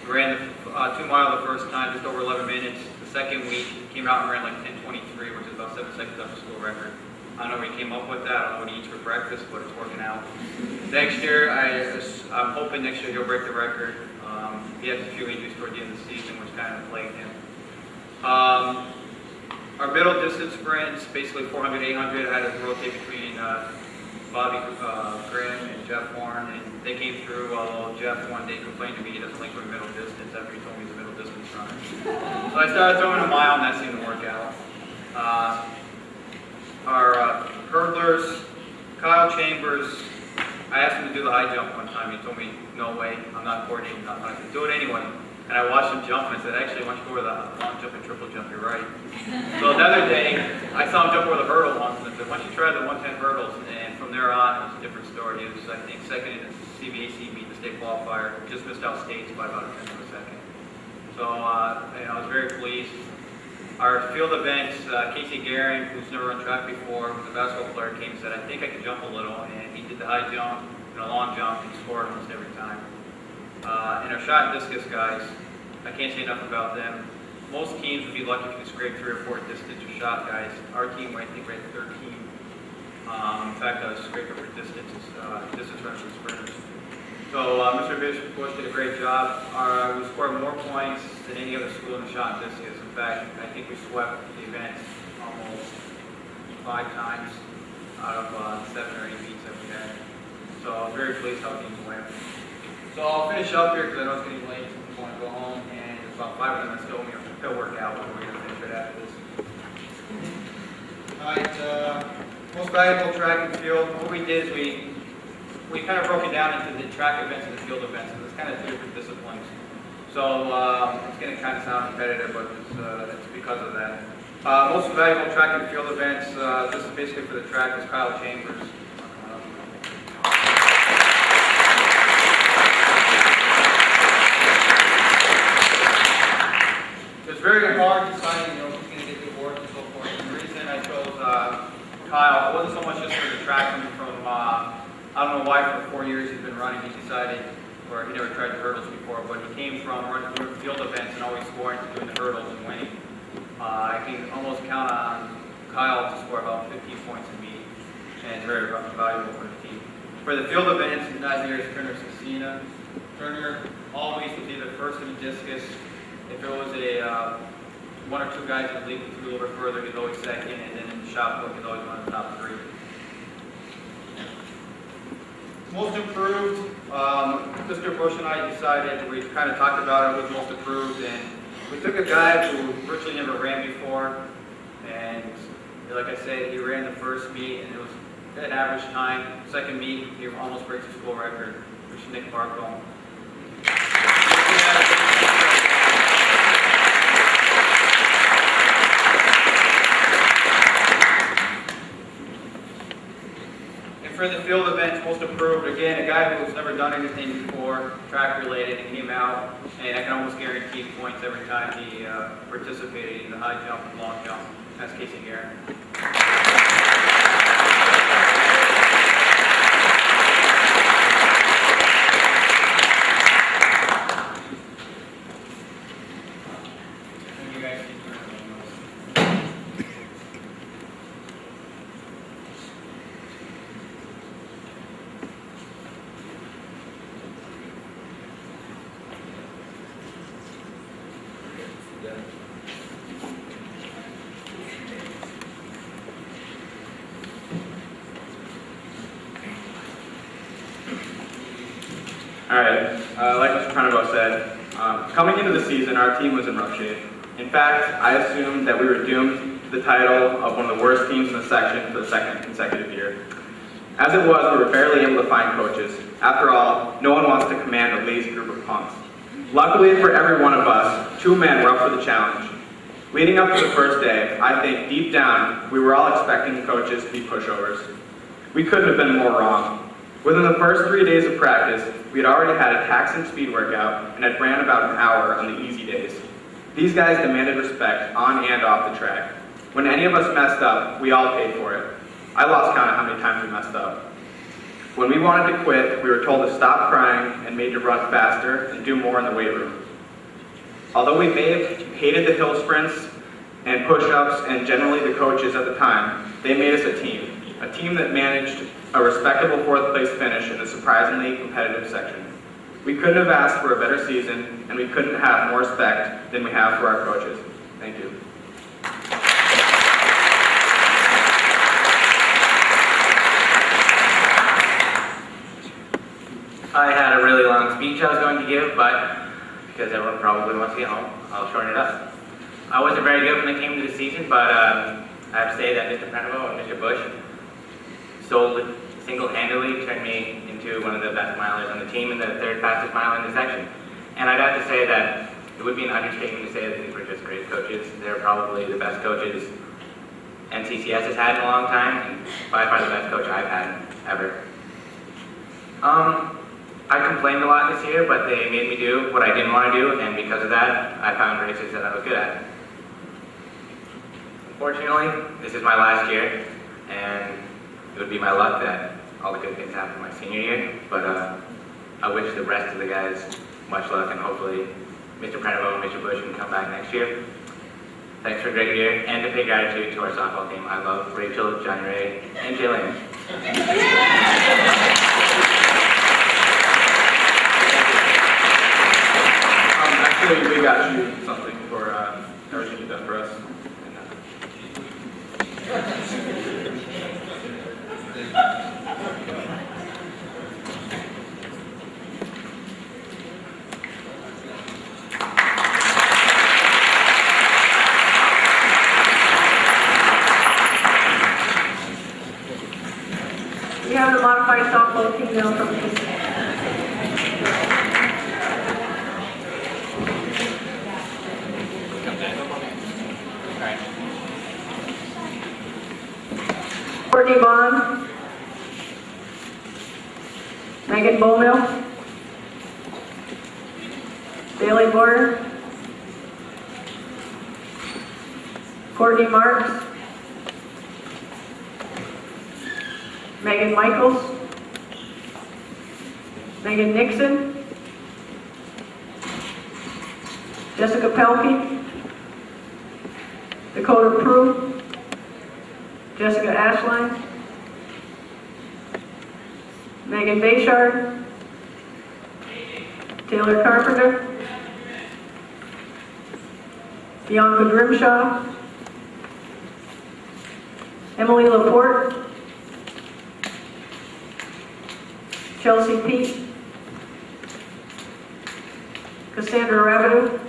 Speaker 4: He ran the 2 mile the first time, just over 11 minutes. The second week, he came out and ran like 10:23, which is about 7 seconds off the school record. I don't know where he came up with that. I don't know what he eats for breakfast, but it's working out. Next year, I'm hoping next year he'll break the record. He has a few injuries toward the end of the season, which kind of plagued him. Our middle distance sprints, basically 400, 800, I had to rotate between Bobby Grimm and Jeff Horn, and they came through, although Jeff one day complained to me he doesn't like doing middle distance after he told me he's a middle distance runner. So I started throwing a mile, and that seemed to work out. Our hurdlers, Kyle Chambers, I asked him to do the high jump one time. He told me, no way, I'm not coordinating enough. I said, do it anyway. And I watched him jump, and I said, actually, why don't you go over the long jump and triple jump? You're right. So the other day, I saw him jump over the hurdle once, and I said, why don't you try the 110 hurdles? And from there on, it was a different story. He was, I think, second in the CVAC meet, the state qualifier. Just missed out states by about a tenth of a second. So I was very pleased. Our field events, Casey Garing, who's never run track before, who's a basketball player, came and said, I think I can jump a little, and he did the high jump and a long jump and scored almost every time. And our shot and discus guys, I can't say enough about them. Most teams would be lucky if you could scrape 3 or 4 distance or shot guys. Our team, I think, ranked 13. In fact, I was scraping for distance runners and sprinters. So Mr. Bishop Bush did a great job. We scored more points than any other school in the shot and discus. In fact, I think we swept the event almost 5 times out of 7 or 8 meets that we had. So I was very pleased how teams went. So I'll finish up here because I know it's getting late. I want to go home, and there's about 5 of them that still need to work out, but we're going to finish right after this. All right. Most valuable track and field, what we did is we kind of broke it down into the track events and the field events, because it's kind of two different disciplines. So it's going to kind of sound competitive, but it's because of that. Most valuable track and field events, this is basically for the track, is Kyle Chambers. It's very hard deciding, who's going to get the award and so forth. And the reason I chose Kyle, it wasn't so much just for the track coming from, I don't know why for 4 years he's been running, he decided, or he never tried the hurdles before, but he came from running field events and always scoring to doing the hurdles and winning. I can almost count on Kyle to score about 15 points in meet, and it's very valuable for the team. For the field events, not here is Turner Cecina. Turner always was either first in the discus. If it was a one or two guys that lead through a little bit further, he's always second, and then in the shot book, he's always one of the top three. Most improved, Mr. Bush and I decided, we kind of talked about it with most improved, and we took a guy who virtually never ran before, and like I said, he ran the first meet, and it was an average time. Second meet, he almost breaks the school record, which is Nick Barcombe. For the field events, most improved, again, a guy who's never done anything before, track related, and came out, and I can almost guarantee points every time he participated in the high jump and long jump. That's Casey Guerin. You guys keep doing it.
Speaker 6: All right, like Mr. Prenovo said, coming into the season, our team was in rough shape. In fact, I assumed that we were doomed to the title of one of the worst teams in the section for the second consecutive year. As it was, we were barely able to find coaches. After all, no one wants to command a lazy group of punks. Luckily for every one of us, 2 men were up for the challenge. Leading up to the first day, I think deep down, we were all expecting the coaches to be pushovers. We couldn't have been more wrong. Within the first 3 days of practice, we had already had a taxing speed workout and had ran about an hour on the easy days. These guys demanded respect on and off the track. When any of us messed up, we all paid for it. I lost count of how many times we messed up. When we wanted to quit, we were told to stop crying and made to run faster and do more in the weight room. Although we may have hated the hill sprints and push-ups and generally the coaches at the time, they made us a team that managed a respectable 4th place finish in a surprisingly competitive section. We couldn't have asked for a better season, and we couldn't have more respect than we have for our coaches. Thank you.
Speaker 7: I had a really long speech I was going to give, but because everyone probably wants to get home, I'll shorten it up. I wasn't very good when it came to the season, but I have to say that Mr. Prenovo and Mr. Bush single-handedly turned me into one of the best milers on the team and the 3rd fastest miler in the section. And I'd have to say that it would be an understatement to say that these were just great coaches. They're probably the best coaches NCCS has had in a long time, and by far the best coach I've had ever. I complained a lot this year, but they made me do what I didn't want to do, and because of that, I found races that I was good at. Unfortunately, this is my last year, and it would be my luck that all the good things happen my senior year, but I wish the rest of the guys much luck, and hopefully Mr. Prenovo and Mr. Bush can come back next year. Thanks for a great year, and to pay gratitude to our softball team. I love Rachel, Johnny Ray, and Jillian.
Speaker 6: Actually, we got you something for everything you've done for us.
Speaker 1: We have the modified softball team now from the Courtney Bond, Megan Bowmill, Bailey Border, Courtney Marks, Megan Michaels, Megan Nixon, Jessica Pelkey, Dakota Prue, Jessica Ashline, Megan Bayshard, Taylor Carpenter, Bianca Grimshaw, Emily Laporte, Chelsea Peete, Cassandra Rabideau,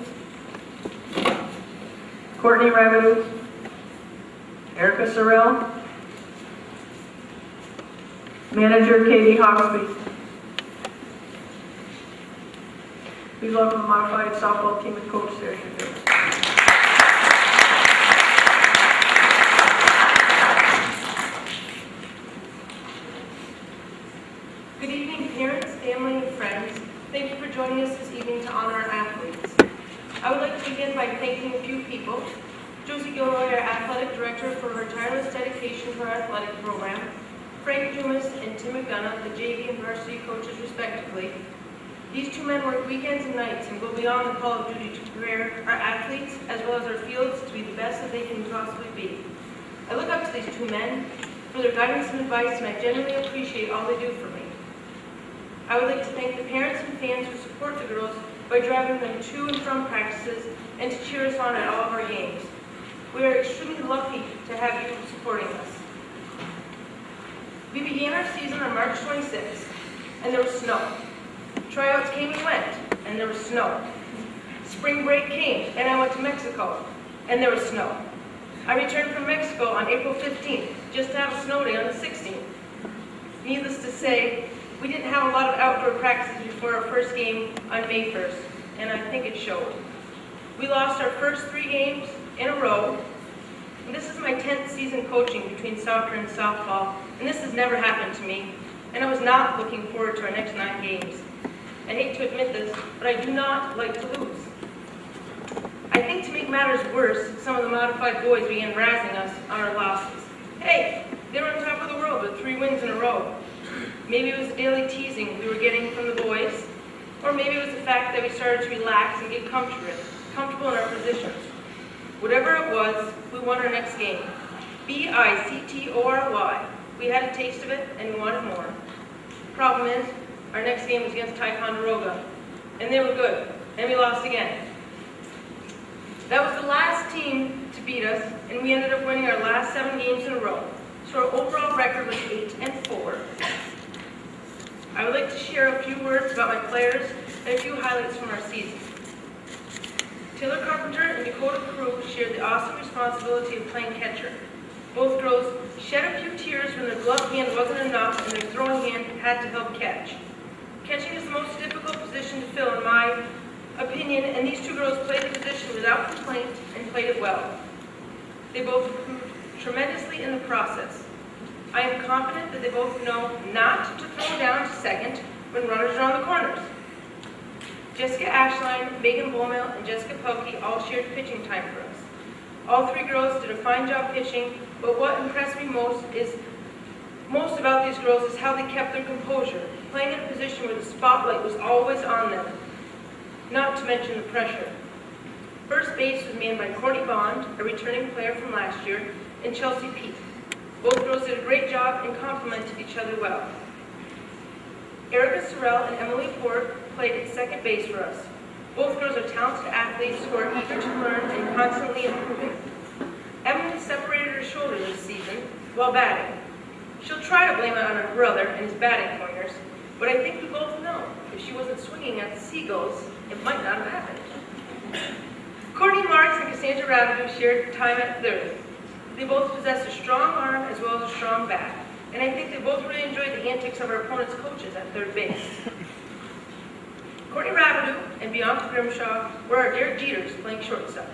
Speaker 1: Courtney Rabideau, Erica Sorrell, Manager Katie Hawksby. Please welcome the modified softball team and coach there.
Speaker 8: Good evening, parents, family, and friends. Thank you for joining us this evening to honor our athletes. I would like to begin by thanking a few people. Josie Gilroy, our athletic director, for her tireless dedication to our athletic program. Frank Dumas and Tim McDonough, the JV and varsity coaches respectively. These two men work weekends and nights and go beyond the call of duty to prepare our athletes as well as our fields to be the best that they can possibly be. I look up to these two men for their guidance and advice, and I genuinely appreciate all they do for me. I would like to thank the parents and fans who support the girls by driving them to and from practices and to cheer us on at all of our games. We are extremely lucky to have you supporting us. We began our season on March 26th, and there was snow. Tryouts came and went, and there was snow. Spring break came, and I went to Mexico, and there was snow. I returned from Mexico on April 15th, just to have a snow day on the 16th. Needless to say, we didn't have a lot of outdoor practices before our first game on May 1st, and I think it showed. We lost our first 3 games in a row, and this is my 10th season coaching between soccer and softball, and this has never happened to me, and I was not looking forward to our next 9 games. I hate to admit this, but I do not like to lose. I think to make matters worse, some of the modified boys began razzing us on our losses. Hey, they were on top of the world with 3 wins in a row. Maybe it was the daily teasing we were getting from the boys, or maybe it was the fact that we started to relax and get comfortable in our positions. Whatever it was, we won our next game. Victory. We had a taste of it, and we wanted more. Problem is, our next game was against Ticonderoga, and they were good, and we lost again. That was the last team to beat us, and we ended up winning our last 7 games in a row. So our overall record was 8-4. I would like to share a few words about my players and a few highlights from our season. Taylor Carpenter and Dakota Prue shared the awesome responsibility of playing catcher. Both girls shed a few tears when their glove hand wasn't enough and their throwing hand had to help catch. Catching is the most difficult position to fill in my opinion, and these 2 girls played the position without complaint and played it well. They both improved tremendously in the process. I am confident that they both know not to throw down to second when runners are on the corners. Jessica Ashline, Megan Bowmill, and Jessica Pelkey all shared pitching time for us. All 3 girls did a fine job pitching, but what impressed me most about these girls is how they kept their composure, playing in a position where the spotlight was always on them, not to mention the pressure. First base was manned by Courtney Bond, a returning player from last year, and Chelsea Peete. Both girls did a great job and complemented each other well. Erica Sorrell and Emily Laporte played at second base for us. Both girls are talented athletes who are eager to learn and constantly improving. Emily separated her shoulder this season while batting. She'll try to blame it on her brother and his batting pointers, but I think we both know if she wasn't swinging at the Seagulls, it might not have happened. Courtney Marks and Cassandra Rabideau shared time at third. They both possess a strong arm as well as a strong bat. and I think they both really enjoyed the antics of our opponent's coaches at third base. Courtney Rabideau and Bianca Grimshaw were our Derek Jeters playing shortstop.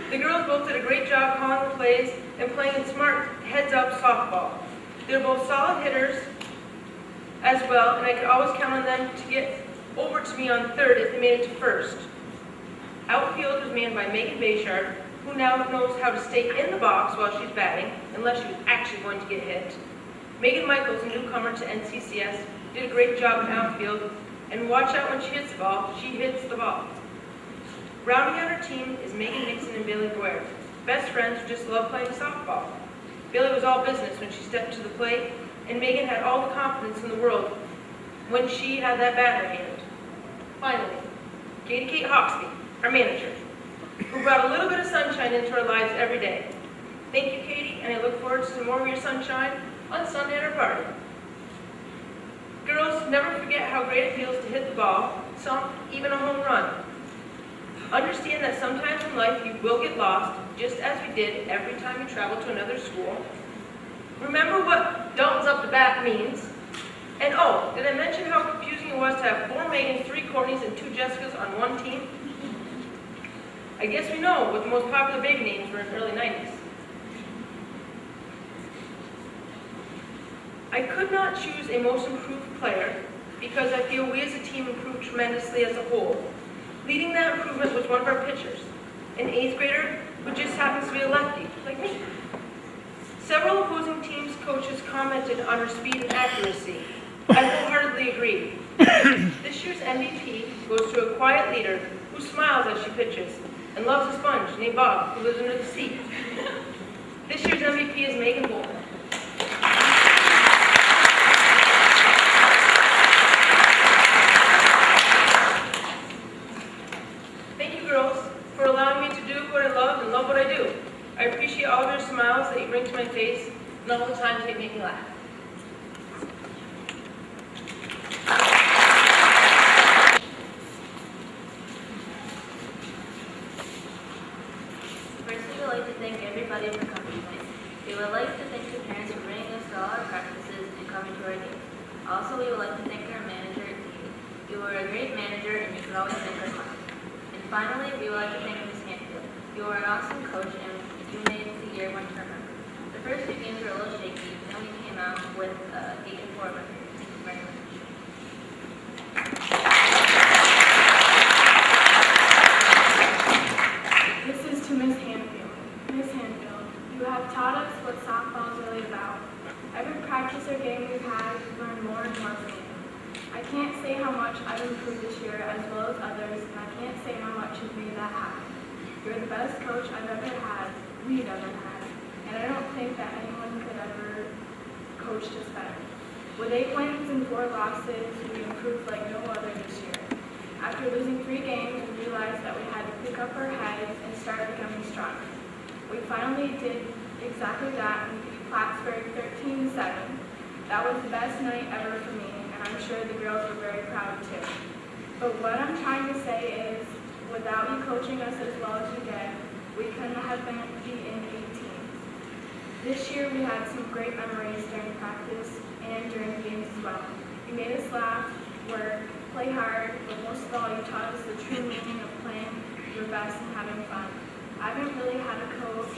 Speaker 8: The girls both did a great job calling the plays and playing in smart heads-up softball. They were both solid hitters as well, and I could always count on them to get over to me on third if they made it to first. Outfield was manned by Megan Bayshard, who now knows how to stay in the box while she's batting, unless she was actually going to get hit. Megan Michaels, a newcomer to NCCS, did a great job in outfield, and watch out when she hits the ball, she hits the ball. Rounding out her team is Megan Nixon and Bailey Boyer, best friends who just love playing softball. Bailey was all business when she stepped to the plate, and Megan had all the confidence in the world when she had that bat in her hand. Finally, Katie Kate Hawksby, our manager, who brought a little bit of sunshine into our lives every day. Thank you, Katie, and I look forward to some more of your sunshine on Sunday at our party. Girls, never forget how great it feels to hit the ball, some even a home run. Understand that sometimes in life you will get lost, just as we did every time we traveled to another school. Remember what Dalton's up the bat means. And oh, did I mention how confusing it was to have 4 Megans, 3 Courtneys, and 2 Jessicas on one team? I guess we know what the most popular baby names were in the early 90s. I could not choose a most improved player because I feel we as a team improved tremendously as a whole. Leading that improvement was one of our pitchers, an 8th grader who just happens to be a lefty, like me. Several opposing teams' coaches commented on her speed and accuracy. I wholeheartedly agree. This year's MVP goes to a quiet leader who smiles as she pitches and loves a sponge named Bob who lives under the seat. This year's MVP is Megan Bolton. For allowing me to do what I love and love what I do. I appreciate all of your smiles that you bring to my face and all the times that you make me laugh.
Speaker 9: First, we would like to thank everybody for coming tonight. We would like to thank the parents for bringing us to all our practices and coming to our games. Also, we would like to thank our manager, Katie. You were a great manager and you could always thank our class. Finally, we would like to thank Ms. Hanfield. You were an awesome coach and you made the year one to remember. The first 2 games were a little shaky, then we came out with 8-4 record. Thank you very much.
Speaker 10: This is to Ms. Hanfield. Ms. Hanfield, you have taught us what softball is really about. Every practice or game we've had, we've learned more and more from you. I can't say how much I've improved this year as well as others, and I can't say how much you've made that happen. You're the best coach I've ever had, we've ever had, and I don't think that anyone could ever coach us better. With 8 wins and 4 losses, we improved like no other this year. After losing 3 games, we realized that we had to pick up our heads and start becoming stronger. We finally did exactly that and beat Plattsburgh 13-7. That was the best night ever for me. I'm sure the girls were very proud too. But what I'm trying to say is, without you coaching us as well as you did, we couldn't have been beaten 8 teams. This year we had some great memories during practice and during games as well. You made us laugh, work, play hard, but most of all you taught us the true meaning of playing your best and having fun. I haven't really had a coach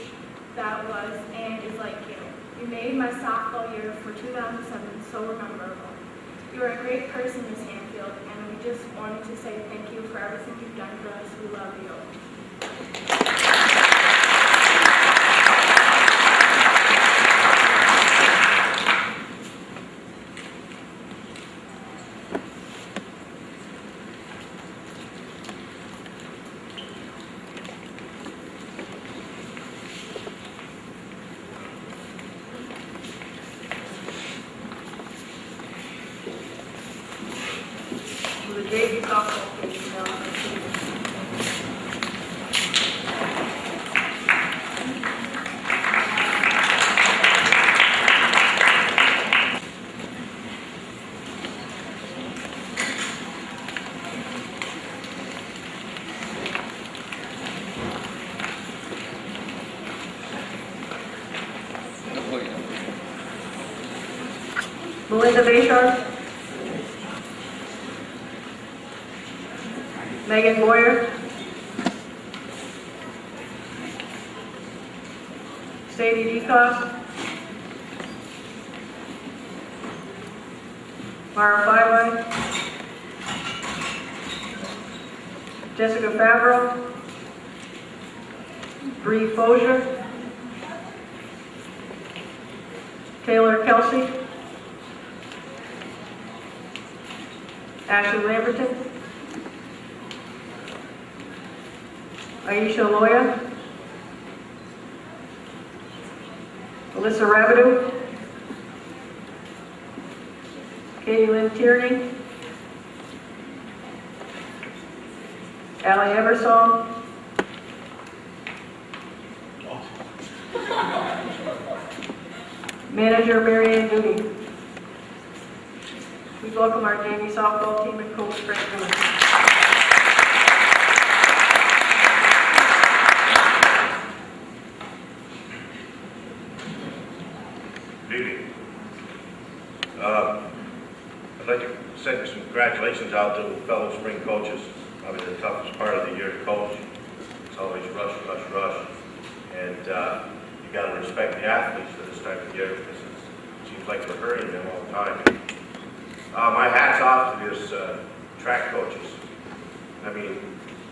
Speaker 10: that was and is like you. You made my softball year for 2007 so memorable. You are a great person, Ms. Hanfield, and we just wanted to say thank you for everything you've done for us. We love you.
Speaker 1: The JV softball team, Melinda Bayshard. Megan Boyer. Sadie Decos. Mara Filey. Jessica Favreau. Bree Fozier. Taylor Kelsey. Ashley Lamberton. Aisha Loya. Alyssa Rabideau. Katie Lynn Tierney. Allie Eversong. Manager Marianne Dooney. Please welcome our JV softball team and coach Frank Miller.
Speaker 11: Good evening. I'd like to send some congratulations out to fellow spring coaches. Probably the toughest part of the year to coach. It's always rush, rush, rush. And you got to respect the athletes for this time of year because it seems like we're hurrying them all the time. My hat's off to these track coaches. I mean,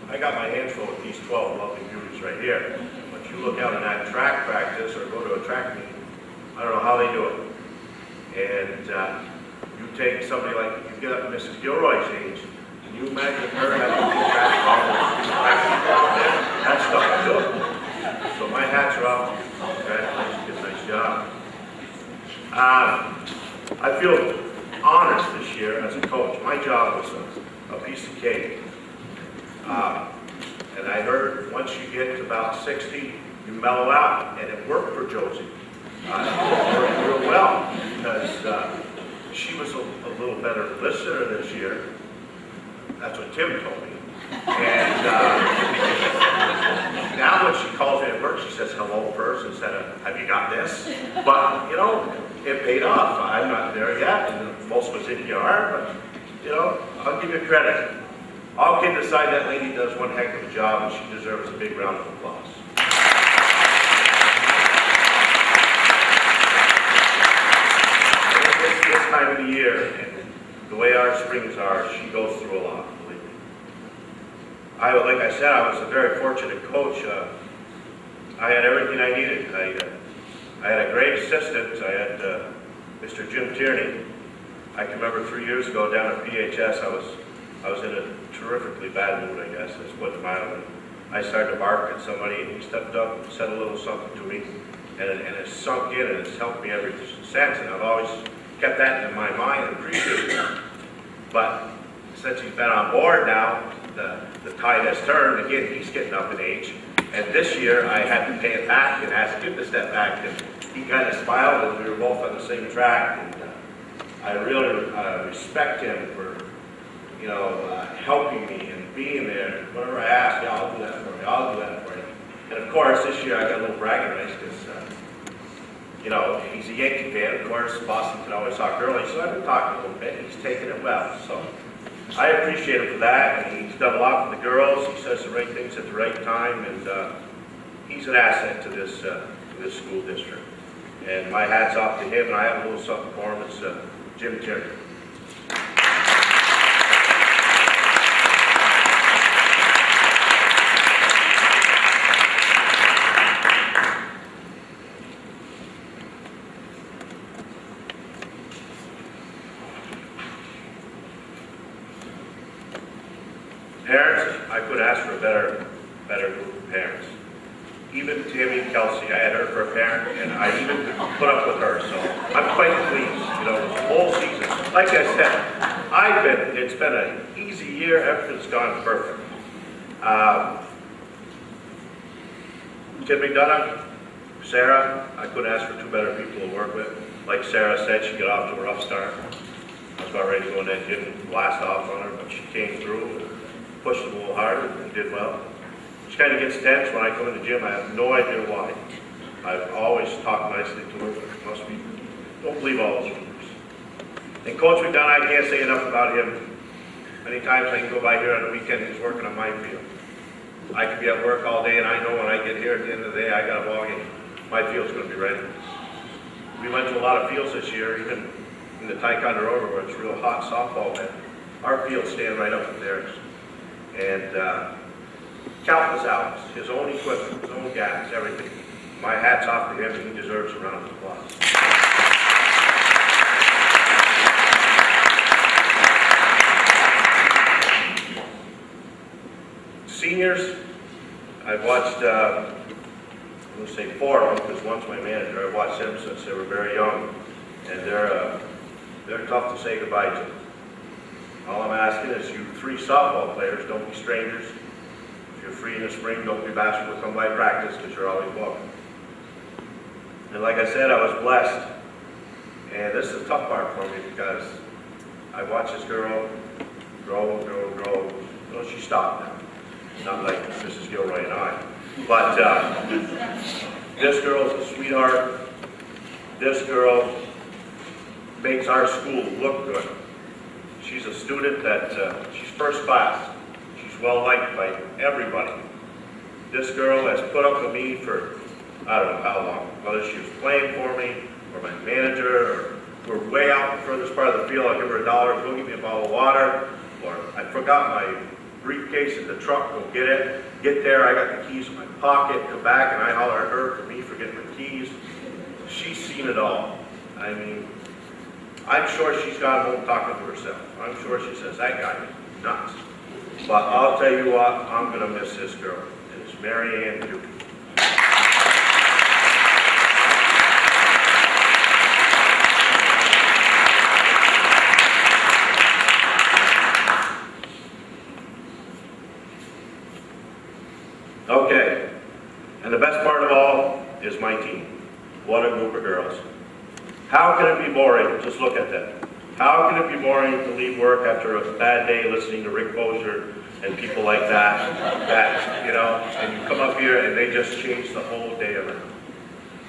Speaker 11: I got my hands full with these 12 lovely beauties right here. But you look out in that track practice or go to a track meet, I don't know how they do it. And you take somebody like, you get up to Mrs. Gilroy's age, can you imagine her having to do track That's stuff I do. So my hats are off. Congratulations, did a nice job. I feel honored this year as a coach. My job was a piece of cake. And I heard once you get to about 60, you mellow out, and it worked for Josie. It worked real well because she was a little better listener this year. That's what Tim told me. And now when she calls me at work, she says hello first instead of, have you got this? But, you know, it paid off. I'm not there yet, and most of us in here are, but, you know, I'll give you credit. All kidding aside, that lady does one heck of a job, and she deserves a big round of applause. This time of the year, and the way our springs are, she goes through a lot, believe me. Like I said, I was a very fortunate coach. I had everything I needed. I had a great assistant. I had Mr. Jim Tierney. I can remember 3 years ago down at PHS, I was in a terrifically bad mood, I guess, let's put it mildly. I started to bark at somebody, and he stepped up and said a little something to me, and it sunk in, and it's helped me ever since, and I've always kept that in my mind and appreciated it. But since he's been on board now, the tide has turned. Again, he's getting up in age. And this year, I had to pay it back and ask him to step back. And he kind of smiled, and we were both on the same track. And I really respect him for, you know, helping me and being there. Whenever I ask, yeah, I'll do that for you. I'll do that for you. And of course, this year I got a little bragging rights because, you know, he's a Yankee fan. Of course, Boston can always talk early, so I've been talking a little bit. He's taking it well. So I appreciate him for that. And he's done a lot for the girls. He says the right things at the right time, and he's an asset to this school district. And my hat's off to him, and I have a little something for him. It's Jim Tierney. Parents, I could ask for a better group of parents. Even Tammy Kelsey, I had her for a parent, and I even put up with her, so I'm quite pleased. You know, this whole season, like I said, it's been an easy year. Everything's gone perfect. Tim McDonough, Sarah, I couldn't ask for two better people to work with. Like Sarah said, she got off to a rough start. I was about ready to go in that gym and blast off on her, but she came through and pushed a little harder and did well. She kind of gets tense when I come in the gym. I have no idea why. I've always talked nicely to her, but it must be, don't believe all those rumors. And Coach McDonough, I can't say enough about him. Many times I can go by here on the weekend, he's working on my field. I could be at work all day and I know when I get here at the end of the day, I got a ball game. My field's gonna be ready. We went to a lot of fields this year, even in the Ticonderoga where it's real hot softball, and our fields stand right up with theirs. And countless hours, his own equipment, his own gas, everything. My hat's off to him, and he deserves a round of applause. Seniors, I've watched, let's say 4 of them, because one's my manager. I've watched them since they were very young, and they're tough to say goodbye to. All I'm asking is you 3 softball players, don't be strangers. If you're free in the spring, don't be bashful to come by practice, because you're always welcome. And like I said, I was blessed, and this is the tough part for me, because I watched this girl grow. Well, she stopped now. Not like Mrs. Gilroy and I. But this girl's a sweetheart. This girl makes our school look good. She's a student that, she's first class. She's well liked by everybody. This girl has put up with me for, I don't know how long. Whether she was playing for me, or my manager, or we're way out in the furthest part of the field, I'll give her $1, go get me a bottle of water, or I forgot my briefcase in the truck, go get it. Get there, I got the keys in my pocket, come back, and I holler at her for me forgetting my keys. She's seen it all. I mean, I'm sure she's gone home talking to herself. I'm sure she says, that guy is nuts. But I'll tell you what, I'm gonna miss this girl. It's Mary Ann Duke. Okay, and the best part of all is my team. What a group of girls. How can it be boring? Just look at them. How can it be boring to leave work after a bad day listening to Rick Bozier and people like that, you know, and you come up here and they just change the whole day around.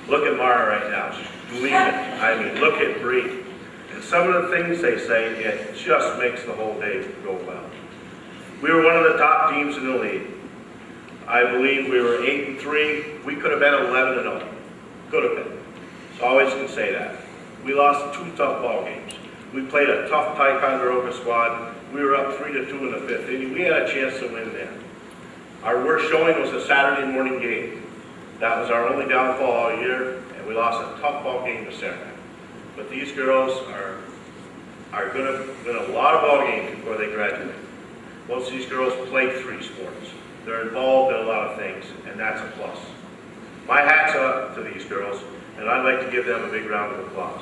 Speaker 11: Look at Mara right now. She's bleeding. I mean, look at Bree. And some of the things they say, it just makes the whole day go well. We were one of the top teams in the league. I believe we were 8-3. We could have been 11-0. Could have been. So I always can say that. We lost 2 tough ball games. We played a tough Ticonderoga squad. We were up 3-2 in the 5th inning. We had a chance to win there. Our worst showing was a Saturday morning game. That was our only downfall all year, and we lost a tough ball game to Saranac. But these girls are going to win a lot of ball games before they graduate. Most of these girls play 3 sports. They're involved in a lot of things, and that's a plus. My hat's up to these girls, and I'd like to give them a big round of applause.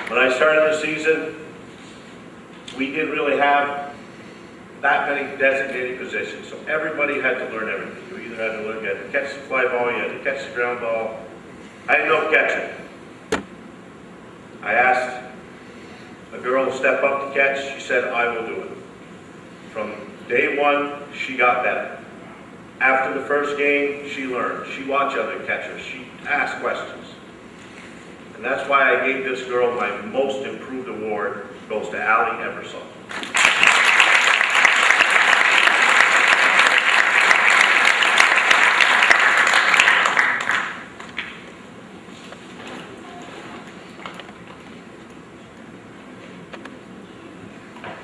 Speaker 11: When I started the season, we didn't really have that many designated positions, so everybody had to learn everything. You either had to learn, you had to catch the fly ball, you had to catch the ground ball. I didn't know catching. I asked a girl to step up to catch. She said, I will do it. From day 1, she got better. After the first game, she learned. She watched other catchers. She asked questions. And that's why I gave this girl my most improved award. It goes to Allie Eversole.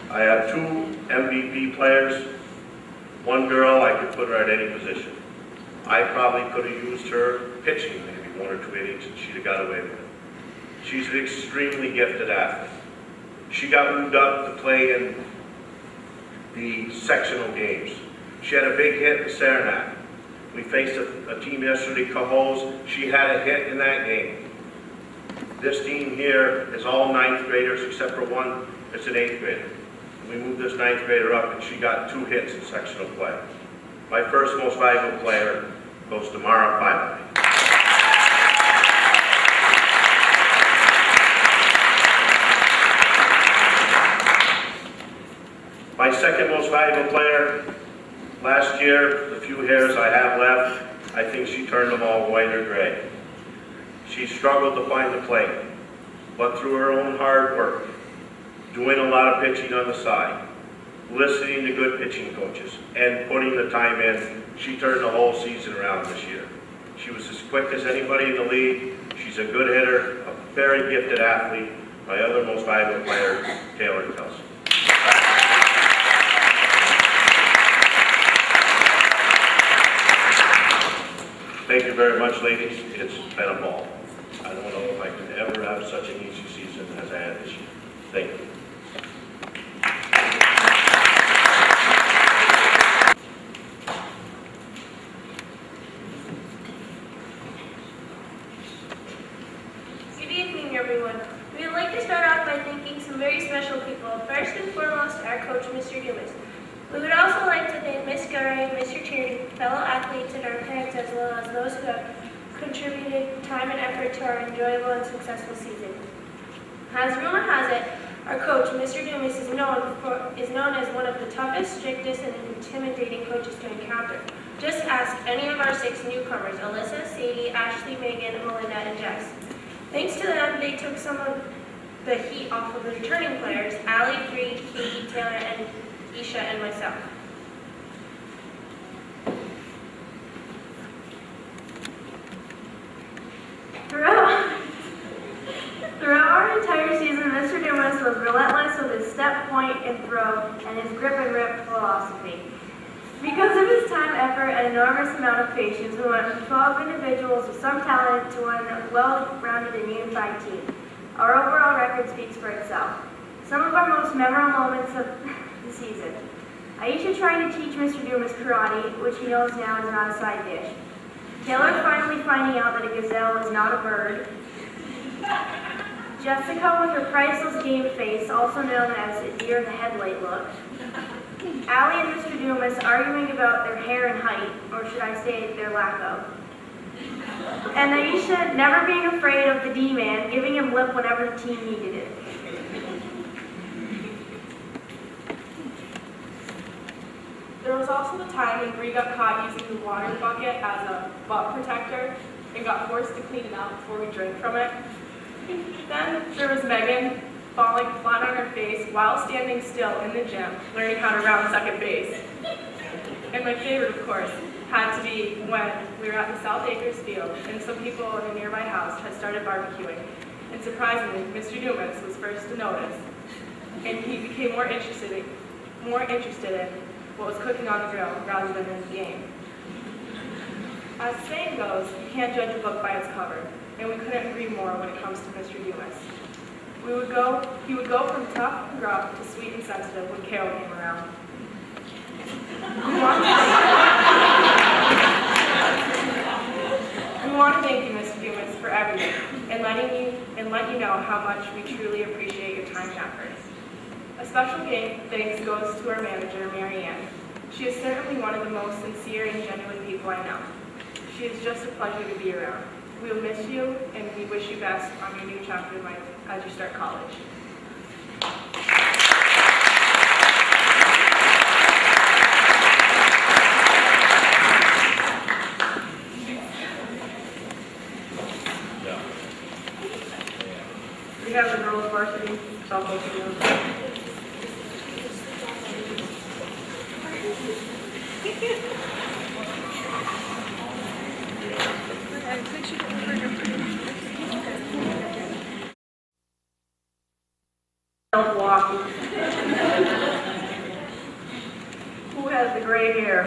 Speaker 11: I have 2 MVP players. One girl, I could put her at any position. I probably could have used her pitching maybe 1 or 2 innings and she'd have got away with it. She's an extremely gifted athlete. She got moved up to play in the sectional games. She had a big hit in Saranac. We faced a team yesterday, Cahoes. She had a hit in that game. This team here is all 9th graders except for one that's an 8th grader. We moved this 9th grader up and she got 2 hits in sectional play. My first most valuable player goes to Mara Pilot. My second most valuable player, last year, the few hairs I have left, I think she turned them all white or gray. She struggled to find the plate, but through her own hard work, doing a lot of pitching on the side, listening to good pitching coaches, and putting the time in, she turned the whole season around this year. She was as quick as anybody in the league. She's a good hitter, a very gifted athlete. My other most valuable player, Taylor Kelsey. Thank you very much, ladies. It's been a ball. I don't know if I could ever have such an easy season as I had this year. Thank you.
Speaker 12: Good evening, everyone. We would like to start off by thanking some very special people. First and foremost, our coach, Mr. Dumas. We would also like to thank Ms. Gurry, Mr. Tierney, fellow athletes, and our parents, as well as those who have contributed time and effort to our enjoyable and successful season. As rumor has it, our coach, Mr. Dumas, is known as one of the toughest, strictest, and intimidating coaches to encounter. Just ask any of our 6 newcomers, Alyssa, Sadie, Ashley, Megan, Melinda, and Jess. Thanks to them, they took some of the heat off of the returning players, Allie, Bree, Katie, Taylor, and Isha, and myself.
Speaker 10: Throughout our entire season, Mr. Dumas was relentless with his step, point, and throw, and his grip and rip philosophy. Because of his time, effort, and enormous amount of patience, we went from 12 individuals with some talent to one well-rounded and unified team. Our overall record speaks for itself. Some of our most memorable moments of the season. Aisha trying to teach Mr. Dumas karate, which he knows now is not a side dish. Taylor finally finding out that a gazelle is not a bird. Jessica with her priceless game face, also known as a deer in the headlight look. Allie and Mr. Dumas arguing about their hair and height, or should I say their lack of. And Aisha never being afraid of the D-man, giving him lip whenever the team needed it.
Speaker 13: There was also the time when Bree got caught using the water bucket as a butt protector and got forced to clean it out before we drank from it. Then there was Megan falling flat on her face while standing still in the gym, learning how to round second base. And my favorite, of course, had to be when we were at the South Acres field and some people in a nearby house had started barbecuing. And surprisingly, Mr. Dumas was first to notice. And he became more interested in what was cooking on the grill rather than in the game. As the saying goes, you can't judge a book by its cover, and we couldn't agree more when it comes to Mr. Dumas. He would go from tough and gruff to sweet and sensitive when Carol came around. We want to thank you, Mr. Dumas, for everything, and let you know how much we truly appreciate your time and effort. A special thanks goes to our manager, Mary Ann. She is certainly one of the most sincere and genuine people I know. She is just a pleasure to be around. We will miss you, and we wish you best on your new chapter in life as you start college.
Speaker 1: We have the girls varsity softball team. Walking. Who has the gray hair?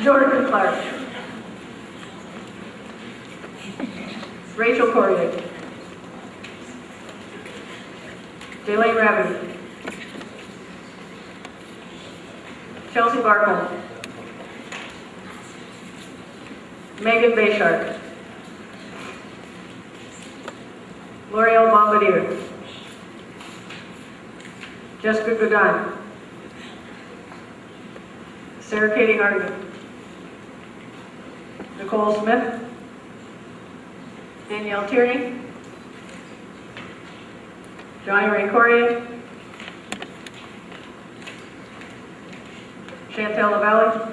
Speaker 1: Jordan Clark. Rachel Corrigan. Jaylene Rabbit. Chelsea Barkle. Megan Bayshard. L'Oreal Bombardier. Jessica Godin. Sarah Katie Hardigan. Nicole Smith. Danielle Tierney. Johnny Ray Corrier. Chantel LaValle.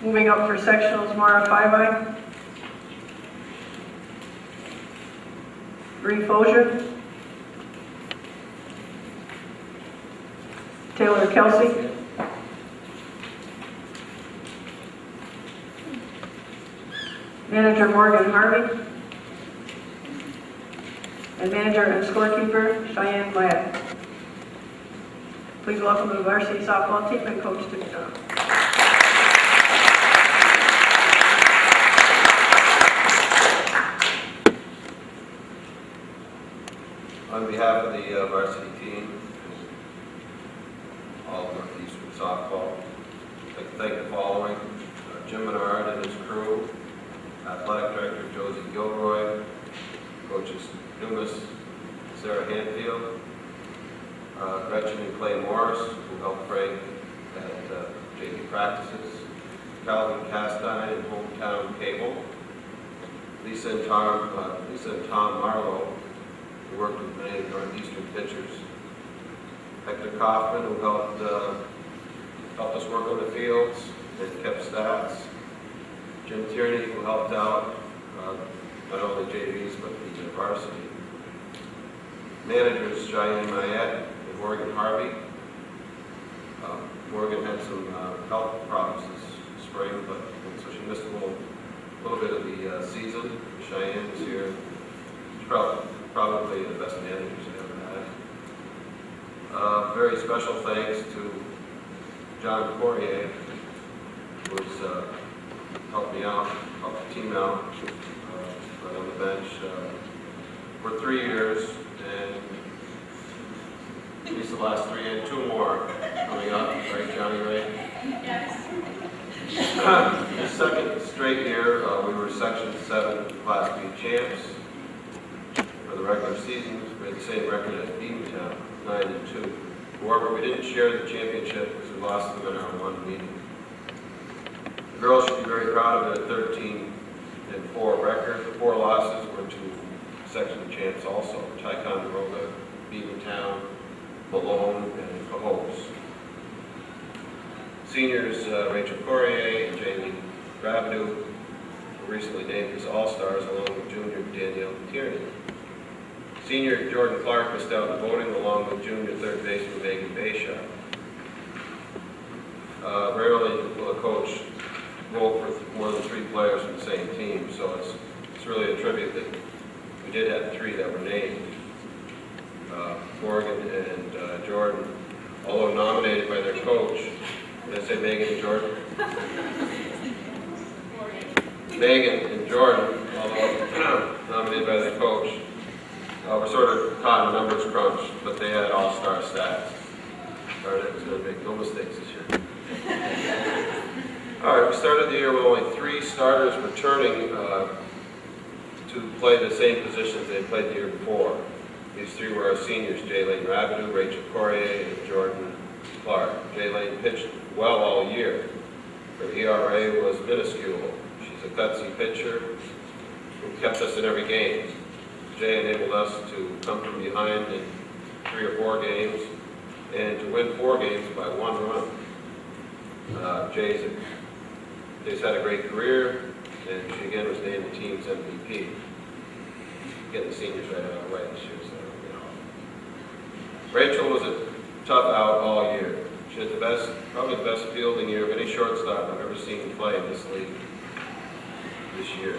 Speaker 1: Moving up for sectionals, Mara Fivai. Bree Fozier. Taylor Kelsey. Manager Morgan Harvey. And manager and scorekeeper Cheyenne Wyatt. Please welcome the varsity softball team and coach to the job.
Speaker 14: On behalf of the varsity team, all of Northeastern softball, I'd like to thank the following: Jim Menard and his crew, athletic director Josie Gilroy, coaches Dumas, Sarah Hanfield, Gretchen and Clay Morris, who helped Frank at JV practices, Calvin Castine and Hometown Cable, Lisa and Tom Marlowe, who worked with many of Northeastern pitchers, Hector Kaufman, who helped us work on the fields and kept stats, Jim Tierney, who helped out not only JVs but the varsity. Managers Cheyenne Mayette and Morgan Harvey. Morgan had some health problems this spring, so she missed a little bit of the season. Cheyenne was here. She's probably the best managers I've ever had. Very special thanks to John Poirier, who's helped me out, helped the team out, right on the bench for 3 years, and at least the last 3 and 2 more coming up, right, Johnny, right?
Speaker 12: Yes.
Speaker 14: The second straight year, we were Section 7 Class B champs. For the regular season, we had the same record as Beatontown, 9-2. However, we didn't share the championship because we lost them in our one meeting. The girls should be very proud of their 13-4 record. The 4 losses were to section champs also: Ticonderoga, Beatontown, Malone, and Cahoes. Seniors Rachel Poirier and Jamie Rabideau were recently named as All-Stars along with junior Danielle Tierney. Senior Jordan Clark missed out in voting along with junior third baseman Megan Bayshot. Rarely will a coach vote for more than 3 players from the same team, so it's really a tribute that we did have 3 that were named. Morgan and Jordan, although nominated by their coach. Did I say Megan and Jordan? Megan and Jordan, although nominated by their coach, were sort of caught in a numbers crunch, but they had all-star stats. Darn, was going to make no mistakes this year. All right, we started the year with only 3 starters returning to play the same positions they played the year before. These 3 were our seniors: Jaylene Rabideau, Rachel Poirier, and Jordan Clark. Jaylene pitched well all year. Her ERA was minuscule. She's a gutsy pitcher who kept us in every game. Jay enabled us to come from behind in 3 or 4 games and to win 4 games by 1 run. Jay's had a great career, and she again was named the team's MVP. Getting the seniors right out of the way this year, so Rachel was a tough out all year. She had probably the best fielding year of any shortstop I've ever seen play in this league this year.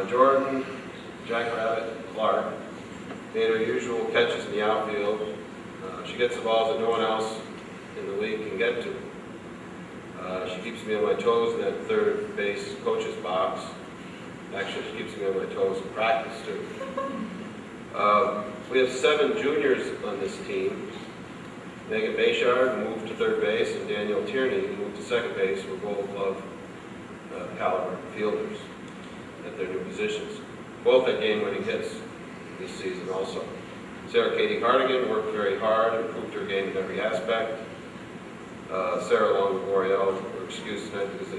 Speaker 14: Jordan, Jackrabbit, Clark made her usual catches in the outfield. She gets the balls that no one else in the league can get to. She keeps me on my toes in that third base coach's box. Actually, she keeps me on my toes in practice too. We have 7 juniors on this team. Megan Bayshard moved to third base, and Danielle Tierney moved to second base for Gold Glove caliber fielders at their new positions. Both had game-winning hits this season also. Sarah Katie Hardigan worked very hard and improved her game in every aspect. Sarah Long and L'Oreal were excused tonight because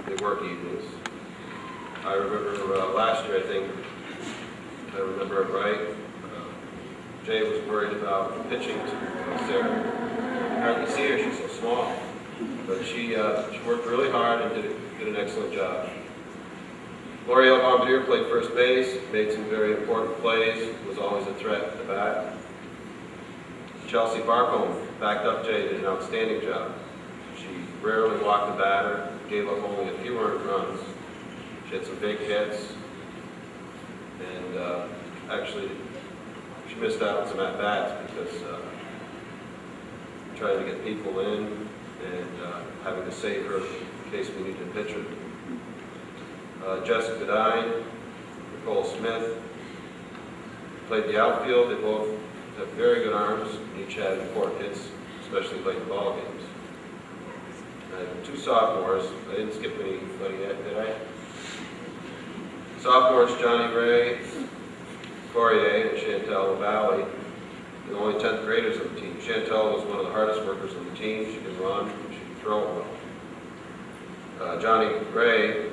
Speaker 14: they work evenings. I remember last year, I think, if I remember it right, Jay was worried about pitching to Sarah. You hardly see her, she's so small. But she worked really hard and did an excellent job. L'Oreal Bombardier played first base, made some very important plays, was always a threat at the bat. Chelsea Barcombe backed up Jay, did an outstanding job. She rarely walked the batter, gave up only a few earned runs. She had some big hits, and actually she missed out on some at-bats because trying to get people in and having to save her in case we needed a pitcher. Jessica Dine, Nicole Smith played the outfield. They both have very good arms, and each had important hits, especially late in ball games. And two sophomores. I didn't skip anybody yet, did I? Sophomores Johnny Ray, Poirier, and Chantel Valley, the only 10th graders on the team. Chantel was one of the hardest workers on the team. She could run, and she could throw well. Johnny Ray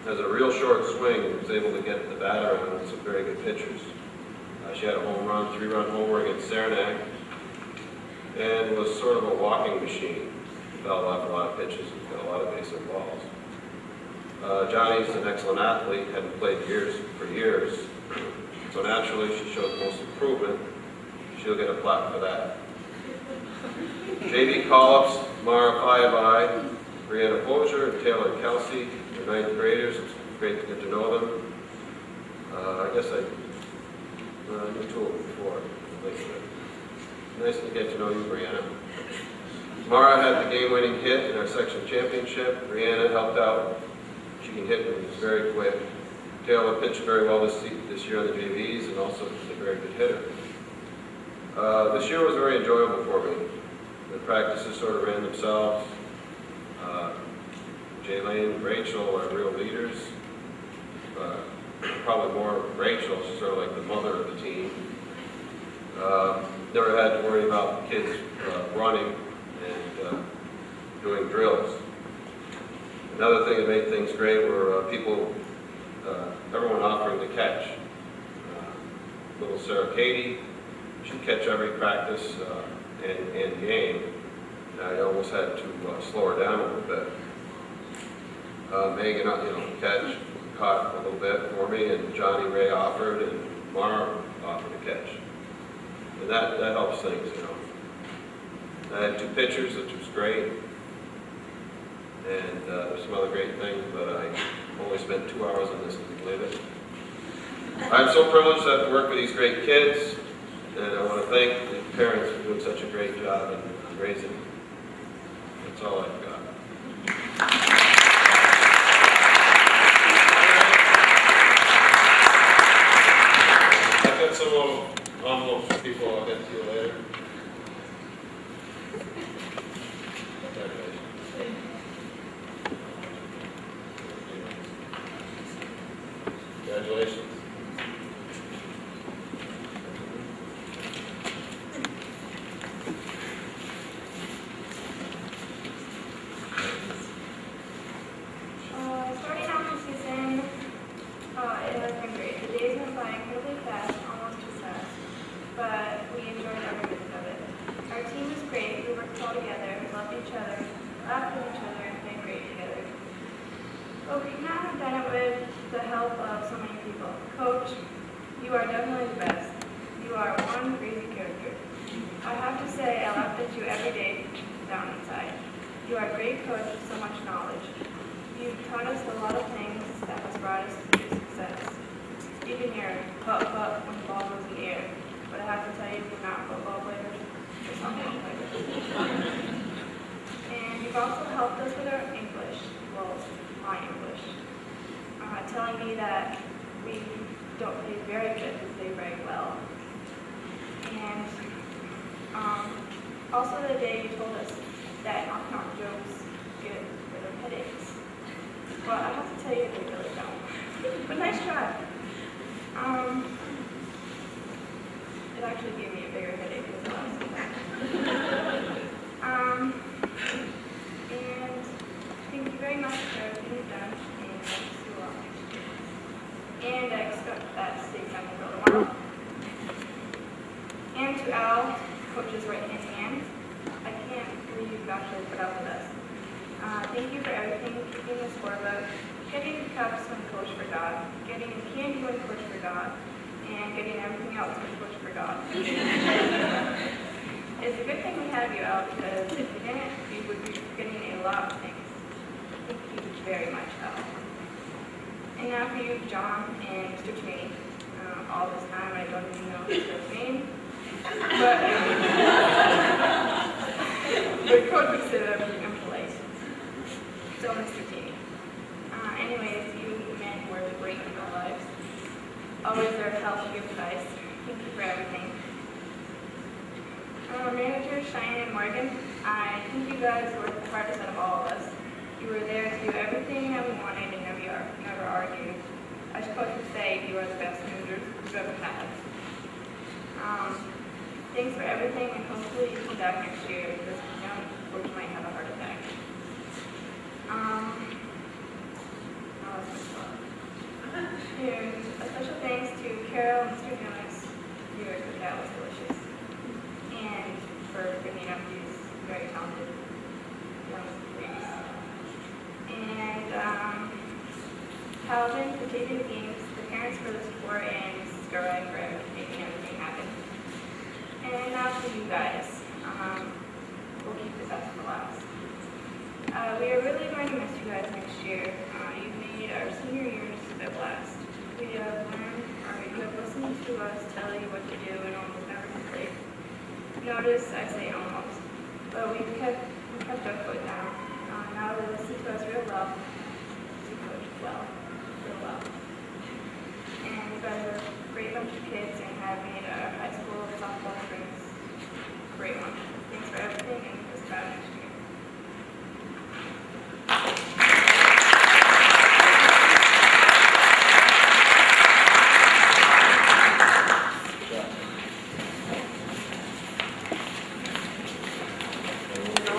Speaker 14: has a real short swing and was able to get the bat around with some very good pitchers. She had a home run, 3-run homer against Saranac, and was sort of a walking machine. Fell off a lot of pitches and got a lot of base hit balls. Johnny's an excellent athlete, hadn't played for years, so naturally she showed most improvement. She'll get a plaque for that. JV call-ups, Mara Fiabai, Brianna Posier, and Taylor Kelsey, they're 9th graders. It's great to get to know them. I guess I knew two of them before. Nice to get to know you, Brianna. Mara had the game-winning hit in our section championship. Brianna helped out. She can hit and is very quick. Taylor pitched very well this year on the JVs and also is a very good hitter. This year was very enjoyable for me. The practices sort of ran themselves. Jaylene and Rachel are real leaders. Probably more Rachel, she's sort of like the mother of the team. Never had to worry about the kids running and doing drills. Another thing that made things great were everyone offering to catch. Little Sarah Katie, she'd catch every practice and game. I almost had to slow her down a little bit. Megan, caught a little bit for me, and Johnny Ray offered, and Mara offered to catch. And that helps things, I had 2 pitchers, which was great. And there's some other great things, but I only spent 2 hours on this, can you believe it? I'm so privileged to have to work with these great kids, and I want to thank the parents for doing such a great job in raising them. That's all I've got. I've got some little envelopes for people. I'll get to you later. Congratulations.
Speaker 10: Starting out the season, it has been great. The days went by incredibly fast, almost too fast, but we enjoyed every minute of it. Our team was great. We worked well together, loved each other, laughed with each other, and played great together. But we could not have done it with the help of so many people. Coach, you are definitely the best. You are one crazy character. I have to say, I laughed at you every day down inside. You are a great coach with so much knowledge. You've taught us a lot of things that has brought us to success. Even your putt-putt when the ball goes in the air. But I have to tell you, we're not football players, we're softball players. And you've also helped us with our English, well, my English. Telling me that we don't play very good, we play very well. And also the day you told us that knock-knock jokes get rid of headaches. Well, I have to tell you, they really don't. But nice try. It actually gave me a bigger headache than the last time. And thank you very much for everything you've done, and I hope to see you all next year. And I expect that state time will go tomorrow. coach's right-hand man. I can't believe you've actually put up with us. Thank you for everything, keeping the scorebook, getting the cups when Coach forgot, getting the candy when Coach forgot, and getting everything else when Coach forgot. It's a good thing we have you out, because if we didn't, we would be forgetting a lot of things. Thank you very much, Al. And now for you, John and Mr. Chaney. All this time, I don't even know his first name. But Coach would say that I'm polite. So, Mr. Chaney. Anyways, you men were great in our lives. Always there to help give advice. Thank you for everything. Manager Cheyenne and Morgan, I think you guys were the hardest out of all of us. You were there to do everything that we wanted and never argued. As Coach would say, you are the best managers we've ever had. Thanks for everything, and hopefully you come back next year, because we know Coach might have a heart attack. And a special thanks to Carol and Mr. Jonas. Your cookout was delicious. And for bringing up these very talented young ladies. And Calvin for taking the games, the parents for the support, and Mrs. Garay for making everything happen. And now for you guys. We'll keep the best for last. We are really going to miss you guys next year. You've made our senior years a blast. We have learned, or you have listened to us tell you what to do and almost never complained. Notice I say almost, but we kept our foot down. Now they listen to us real well. To Coach real well. And you guys are a great bunch of kids and have made our high school softball experience a great one. Thanks for everything, and let's try next year.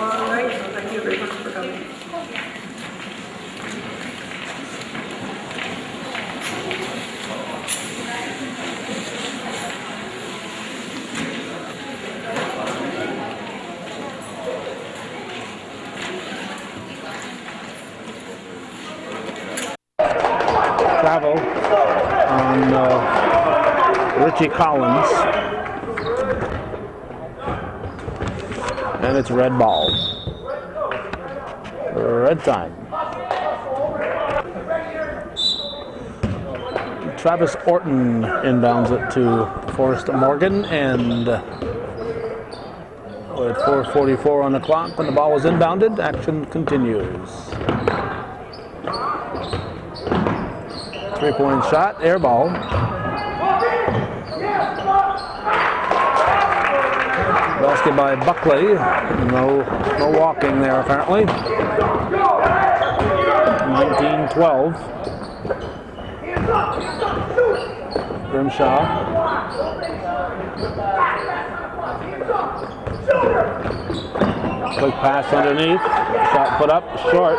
Speaker 1: All right, so thank you very much for coming.
Speaker 15: Travel on Richie Collins. And it's red ball. Red time. Travis Orton inbounds it to Forrest Morgan, and with 4:44 on the clock, when the ball was inbounded, action continues. 3-point shot, air ball. Basket by Buckley. No walking there apparently. 19-12. Grimshaw. Quick pass underneath. Shot put up, short.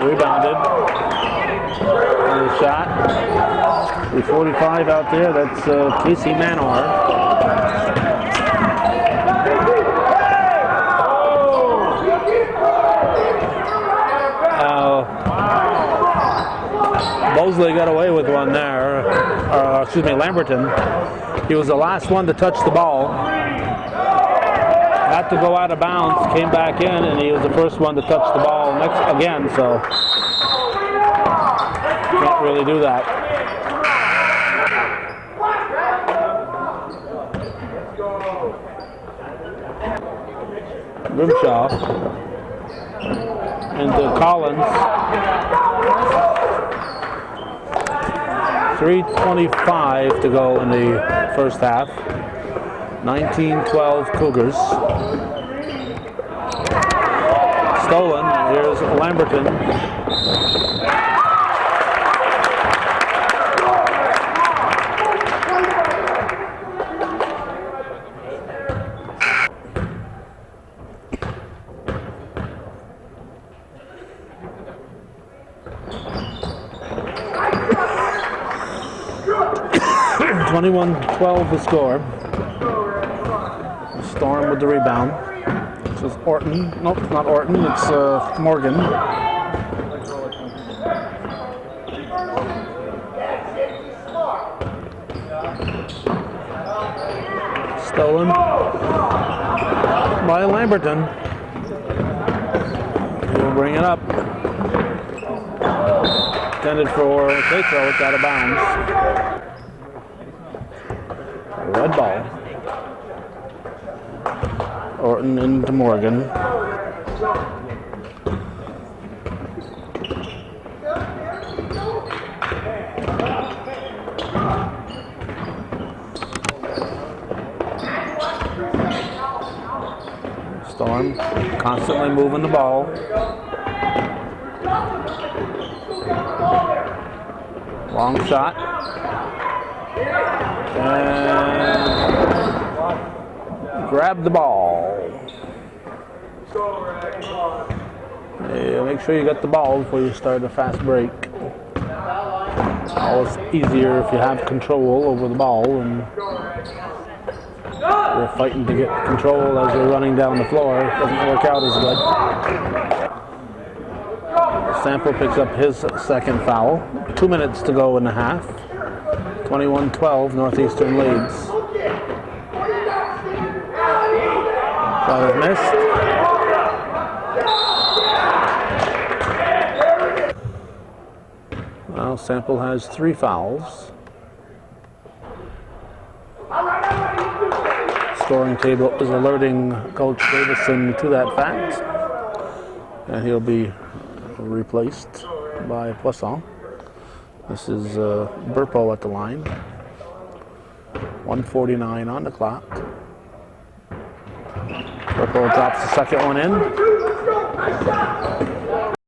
Speaker 15: Rebounded. Another shot. 3:45 out there. That's Casey Manor. Mosley got away with one there. Lamberton. He was the last one to touch the ball. Had to go out of bounds, came back in, and he was the first one to touch the ball again, so can't really do that. Grimshaw into Collins. 3:25 to go in the first half. 19-12 Cougars. Stolen. Here's Lamberton. Storm with the rebound. This is Orton. Nope, it's not Orton. It's Morgan. Stolen by Lamberton. He'll bring it up. Intended for Tatro. It's out of bounds. Red ball. Orton into Morgan. Storm constantly moving the ball. Long shot. And grab the ball. Yeah, make sure you got the ball before you start a fast break. Always easier if you have control over the ball and you're fighting to get control as you're running down the floor. It doesn't work out as good. Sample picks up his second foul. 2 minutes to go in the half. 21-12, Northeastern leads. Shot is missed. Well, Sample has 3 fouls. Scoring table is alerting Coach Davison to that fact, and he'll be replaced by Poisson. This is Burpo at the line. 1:49 on the clock. Burpo drops the second one in.